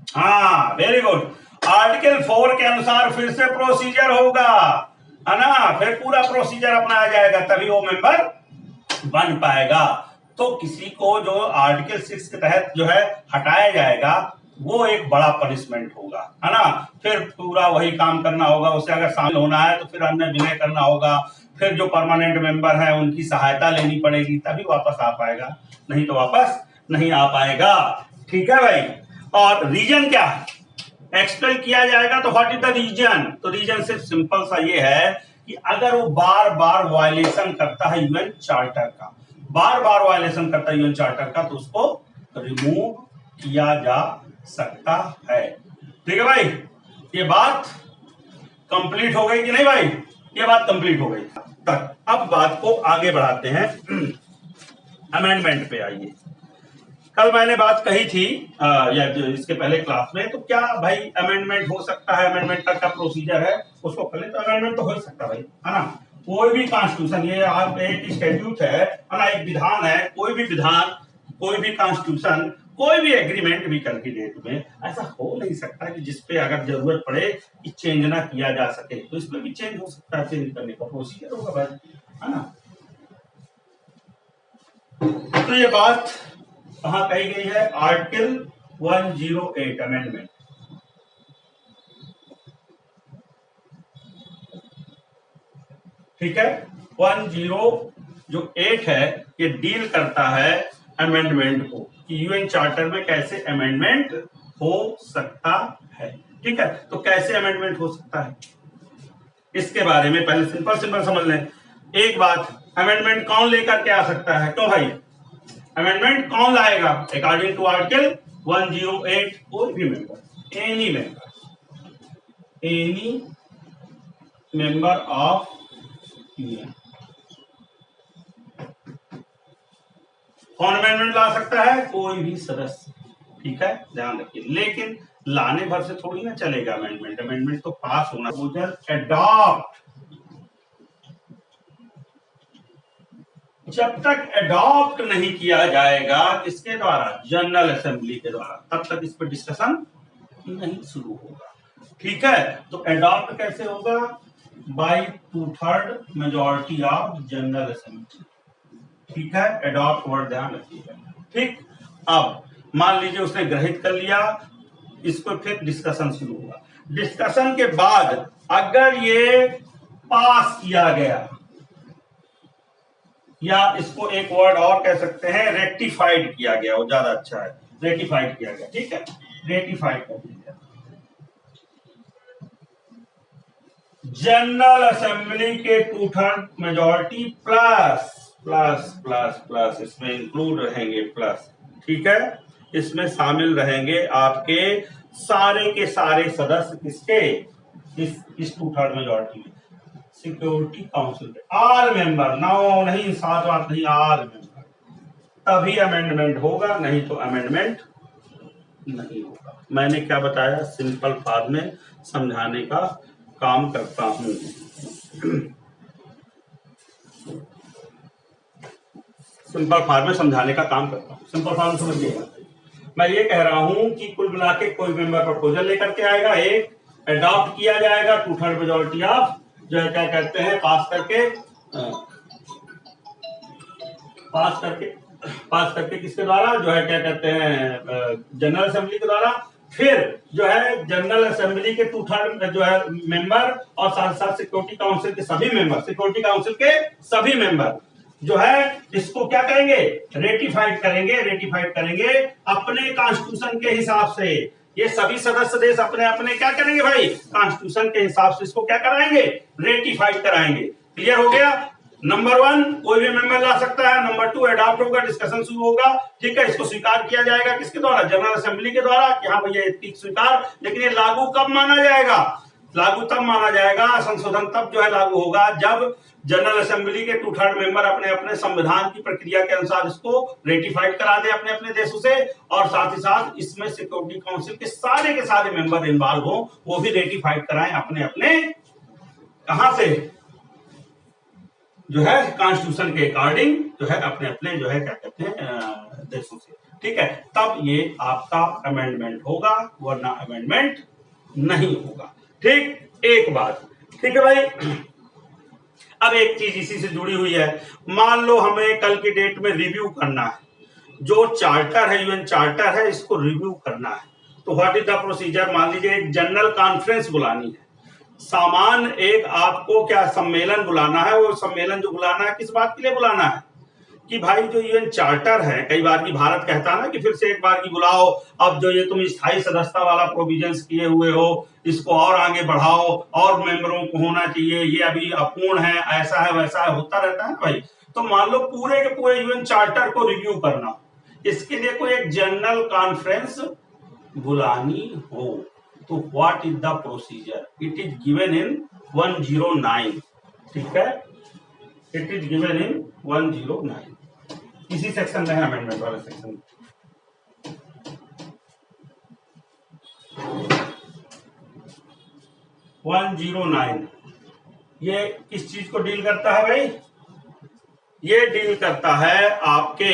हाँ, वेरी गुड। आर्टिकल 4 के अनुसार फिर से प्रोसीजर होगा, है ना, फिर पूरा प्रोसीजर अपनाया जाएगा, तभी वो मेंबर बन पाएगा। तो किसी को जो आर्टिकल 6 के तहत जो है हटाया जाएगा वो एक बड़ा पनिशमेंट होगा, है ना, फिर पूरा वही काम करना होगा। उसे अगर शामिल होना है तो फिर अन्य विनय करना होगा, फिर जो परमानेंट मेंबर है उनकी सहायता लेनी पड़ेगी, तभी वापस आ पाएगा, नहीं तो वापस नहीं आ पाएगा। ठीक है भाई, और रीजन क्या है, एक्सपेल किया जाएगा तो व्हाट इज द रीजन, तो रीजन सिर्फ सिंपल सा ये है कि अगर वो बार बार वायलेशन करता है यूएन चार्टर का, बार बार वायलेशन करता है यूएन चार्टर का, तो उसको रिमूव किया जा सकता है। ठीक है भाई, ये बात कंप्लीट हो गई कि नहीं भाई, ये बात कंप्लीट हो गई तक। अब बात को आगे बढ़ाते हैं, अमेंडमेंट पे आइए। कल मैंने बात कही थी या इसके पहले क्लास में, तो क्या भाई अमेंडमेंट हो सकता है, अमेंडमेंट का क्या प्रोसीजर है उसको पहले, तो अमेंडमेंट तो हो सकता है भाई, है ना। कोई भी कॉन्स्टिट्यूशन, ये आप एक स्टैट्यूट है ना, एक विधान है, कोई भी विधान, कोई भी कॉन्स्टिट्यूशन, कोई भी एग्रीमेंट भी कल की डेट में ऐसा हो नहीं सकता कि जिसपे अगर जरूरत पड़े कि चेंज ना किया जा सके, तो इसमें भी चेंज हो सकता है, चेंज करने का प्रोसीजर होगा भाई, है ना। तो ये बात कहां कही गई है, आर्टिकल 108 अमेंडमेंट। ठीक है, 108 है, ये डील करता है अमेंडमेंट को, कि यूएन चार्टर में कैसे अमेंडमेंट हो सकता है। ठीक है, तो कैसे अमेंडमेंट हो सकता है इसके बारे में पहले सिंपल सिंपल समझ लें। एक बात, अमेंडमेंट कौन लेकर के आ सकता है, तो भाई अमेंडमेंट कौन लाएगा, अकॉर्डिंग टू आर्टिकल 108, कोई भी member, any member of union. कौन अमेंडमेंट ला सकता है, कोई भी सदस्य। ठीक है, ध्यान रखिए, लेकिन लाने भर से थोड़ी ना चलेगा अमेंडमेंट, अमेंडमेंट तो पास होना, एडॉप्ट, जब तक एडॉप्ट नहीं किया जाएगा किसके द्वारा, जनरल असेंबली के द्वारा, तब तक इस पर डिस्कशन नहीं शुरू होगा। ठीक है, तो एडॉप्ट कैसे होगा, by 2/3 majority of general assembly. ठीक है, एडॉप्ट वर्ड ध्यान रखिएगा। ठीक, अब मान लीजिए उसने ग्रहित कर लिया, इसको फिर डिस्कशन शुरू होगा। डिस्कशन के बाद अगर ये पास किया गया, या इसको एक वर्ड और कह सकते हैं रेक्टिफाइड किया गया, वो ज्यादा अच्छा है, रेक्टिफाइड किया गया, ठीक है, रेक्टिफाइड कर दिया। जनरल असेंबली के 2/3 majority plus plus plus plus, इसमें इंक्लूड रहेंगे प्लस, ठीक है, इसमें शामिल रहेंगे आपके सारे के सारे सदस्य, किसके, इस 2/3 मेजॉरिटी में, सिक्योरिटी काउंसिल के ऑल मेंबर, नाउ नहीं, साथ बात नहीं, ऑल मेंबर, तभी अमेंडमेंट होगा, नहीं तो अमेंडमेंट नहीं होगा। मैंने क्या बताया, सिंपल फॉर्म में समझाने का काम करता हूं। सिंपल फॉर्म में समझाने का काम करता हूं, सिंपल फॉर्म समझिएगा। मैं ये कह रहा हूं कि कुल मिला के कोई मेंबर प्रपोजल लेकर के आएगा, एक अडॉप्ट किया जाएगा 2/3 मेजॉरिटी ऑफ, जो है क्या कहते हैं, पास करके किसके द्वारा, जो है क्या कहते हैं, जनरल असेंबली के द्वारा। फिर जो है जनरल असेंबली के 2/3 जो है मेंबर और साथ साथ सिक्योरिटी काउंसिल के सभी मेंबर, सिक्योरिटी काउंसिल के सभी मेंबर जो है इसको क्या करेंगे, रेटिफाइड करेंगे अपने कॉन्स्टिट्यूशन के हिसाब से। ये सभी सदस्य देश अपने अपने क्या करेंगे भाई, कॉन्स्टिट्यूशन के हिसाब से इसको क्या कराएंगे, रेटिफाइड कराएंगे। क्लियर हो गया। नंबर 1 कोई भी मेंबर ला सकता है, नंबर 2 अडॉप्ट होगा, डिस्कशन शुरू होगा, ठीक है, इसको स्वीकार किया जाएगा किसके द्वारा, जनरल असेंबली के द्वारा, कि हाँ भैया ये स्वीकार। लेकिन ये लागू कब माना जाएगा, लागू तब माना जाएगा, संशोधन तब जो है लागू होगा जब जनरल असेंबली के 2/3 मेंबर अपने अपने संविधान की प्रक्रिया के अनुसार इसको रेटिफाइड करा दे अपने अपने देशों से, और साथ ही साथ इसमें सिक्योरिटी काउंसिल के सारे मेंबर इन्वॉल्व हो, वो भी रेटिफाइड कराएं अपने अपने, कहां से, जो है कॉन्स्टिट्यूशन के अकॉर्डिंग, जो है अपने अपने जो है क्या कहते हैं देशों से, ठीक है, तब ये आपका अमेंडमेंट होगा, वरना अमेंडमेंट नहीं होगा। ठीक, एक बात, ठीक है भाई। अब एक चीज इसी से जुड़ी हुई है, मान लो हमें कल की डेट में रिव्यू करना है, जो चार्टर है, यूएन चार्टर है, इसको रिव्यू करना है, तो व्हाट इज द प्रोसीजर। मान लीजिए एक जनरल कॉन्फ्रेंस बुलानी है, सामान एक आपको क्या सम्मेलन बुलाना है, वो सम्मेलन जो बुलाना है किस बात के लिए बुलाना है, कि भाई जो यूएन चार्टर है, कई बार की भारत कहता है ना कि फिर से एक बार की बुलाओ, अब जो ये तुम स्थायी सदस्यता वाला प्रोविजंस किए हुए हो इसको और आगे बढ़ाओ, और मेंबरों को होना चाहिए, ये अभी अपूर्ण है, ऐसा है वैसा है, होता रहता है भाई। तो मान लो पूरे के पूरे यूएन चार्टर को रिव्यू करना, इसके लिए कोई एक जनरल कॉन्फ्रेंस बुलानी हो, तो what is the procedure, it is given in 109, ठीक है, इट इज गिवन इन 109, इसी सेक्शन में है, अमेंडमेंट वाले सेक्शन में। ये किस चीज को डील करता है भाई, ये डील करता है आपके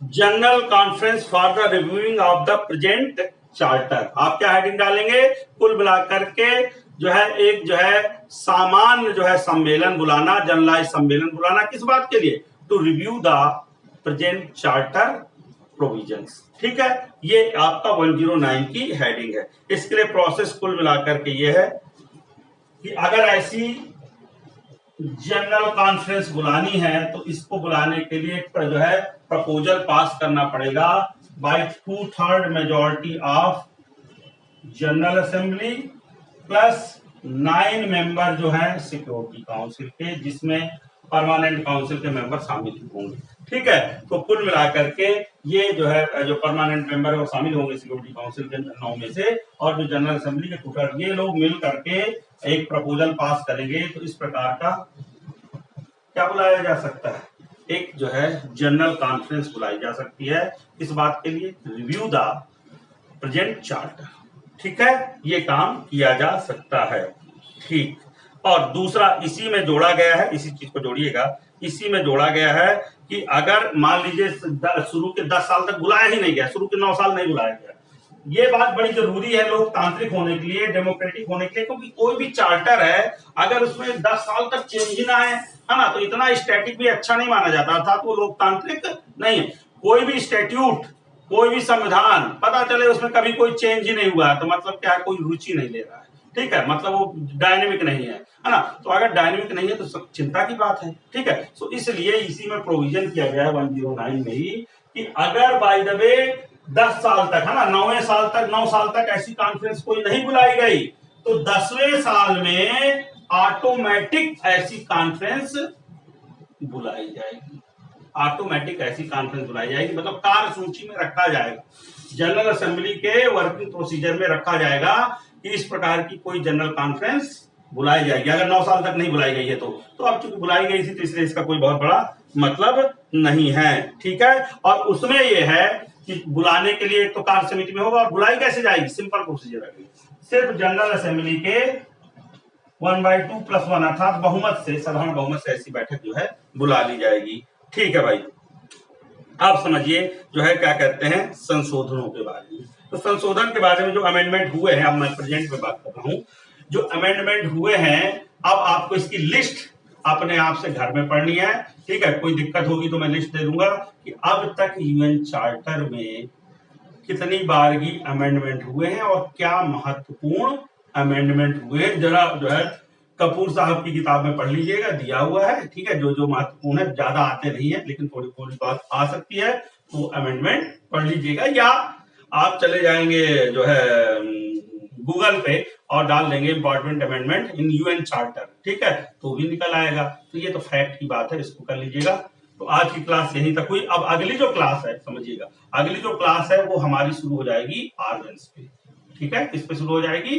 general conference for the reviewing of the present charter. आप क्या हेडिंग डालेंगे, कुल मिलाकर के जो है एक जो है सामान्य जो है सम्मेलन बुलाना, जनरलाइज सम्मेलन बुलाना, किस बात के लिए, to review the present charter provisions, ठीक है। ये आपका 109 की हेडिंग है। इसके लिए प्रोसेस कुल मिलाकर के ये है कि अगर ऐसी जनरल कॉन्फ्रेंस बुलानी है तो इसको बुलाने के लिए जो है प्रपोजल पास करना पड़ेगा by 2/3 majority of general assembly plus 9 member जो है सिक्योरिटी काउंसिल के, जिसमें परमानेंट काउंसिल के मेंबर शामिल होंगे, ठीक है। तो कुल मिलाकर के ये जो है जो परमानेंट मेंबर है वो शामिल होंगे सिक्योरिटी काउंसिल के 9 में से, और जो जनरल असेंबली के 2/3 ये लोग मिल करके एक प्रपोजल पास करेंगे। तो इस प्रकार का क्या बुलाया जा सकता है, एक जो है जनरल कॉन्फ्रेंस बुलाई जा सकती है, इस बात के लिए रिव्यू द प्रेजेंट चार्टर, ठीक है, ये काम किया जा सकता है, ठीक। और दूसरा इसी में जोड़ा गया है, इसी चीज को जोड़िएगा, इसी में जोड़ा गया है कि अगर मान लीजिए शुरू के 10 साल तक बुलाया ही नहीं गया, शुरू के 9 साल नहीं बुलाया गया, ये बात बड़ी जरूरी है लोकतांत्रिक होने के लिए, डेमोक्रेटिक होने के लिए, क्योंकि कोई भी चार्टर है अगर उसमें 10 साल तक चेंज ही ना है ना, तो इतना स्टैटिक भी अच्छा नहीं माना जाता, अर्थात वो लोकतांत्रिक नहीं है। कोई भी स्टैट्यूट, कोई भी संविधान पता चले उसमें कभी कोई चेंज ही नहीं हुआ, तो मतलब क्या है, कोई रुचि नहीं ले रहा है, ठीक है, मतलब वो डायनेमिक नहीं है ना। तो अगर डायनेमिक नहीं है तो सब चिंता की बात है, ठीक है। तो इसलिए इसी में प्रोविजन किया गया है 109 में ही कि अगर बाय द वे 10 साल तक, है ना, 9 साल तक ऐसी कॉन्फ्रेंस कोई नहीं बुलाई गई, तो 10वें साल में ऑटोमेटिक ऐसी कॉन्फ्रेंस बुलाई जाएगी, ऑटोमेटिक ऐसी कॉन्फ्रेंस बुलाई जाएगी, मतलब कार्य सूची में रखा जाएगा, जनरल असेंबली के वर्किंग प्रोसीजर में रखा जाएगा कि इस प्रकार की कोई जनरल कॉन्फ्रेंस बुलाई जाएगी। अगर 9 साल तक नहीं बुलाई गई है तो अब चूंकि बुलाई गई थी तो इसलिए इसका कोई बहुत बड़ा मतलब नहीं है, ठीक है। और उसमें यह है कि बुलाने के लिए तो कार्य समिति में होगा, और बुलाई कैसे जाएगी, सिंपल प्रोसीजर है, सिर्फ जनरल असेंबली के 1/2 + 1 अर्थात बहुमत से, साधारण बहुमत से ऐसी बैठक जो है बुला ली जाएगी, ठीक है भाई। अब समझिए जो है क्या कहते हैं संशोधनों के बारे में। तो संशोधन के बारे में जो अमेंडमेंट हुए हैं, अब मैं प्रेजेंट में बात कर रहा हूं, जो अमेंडमेंट हुए हैं अब आपको इसकी लिस्ट अपने आप से घर में पढ़नी है, ठीक है। कोई दिक्कत होगी तो मैं लिस्ट दे दूंगा कि अब तक यूएन चार्टर में कितनी बारगी अमेंडमेंट हुए हैं और क्या महत्वपूर्ण अमेंडमेंट हुए हैं। जरा जो है कपूर साहब की किताब में पढ़ लीजिएगा, दिया हुआ है, ठीक है। जो महत्वपूर्ण है, ज्यादा आते नहीं है लेकिन थोड़ी थोड़ी बात आ सकती है, तो अमेंडमेंट पढ़ लीजिएगा, या आप चले जाएंगे जो है गूगल पे और डाल देंगे important amendment in UN charter, ठीक है, तो भी निकल आएगा। तो ये तो फैक्ट की बात है, इसको कर लीजिएगा। तो आज की क्लास यहीं तक हुई। अब अगली जो क्लास है, समझिएगा, अगली जो क्लास है वो हमारी शुरू हो जाएगी आर्गन्स पे, ठीक है। किस पे शुरू हो जाएगी?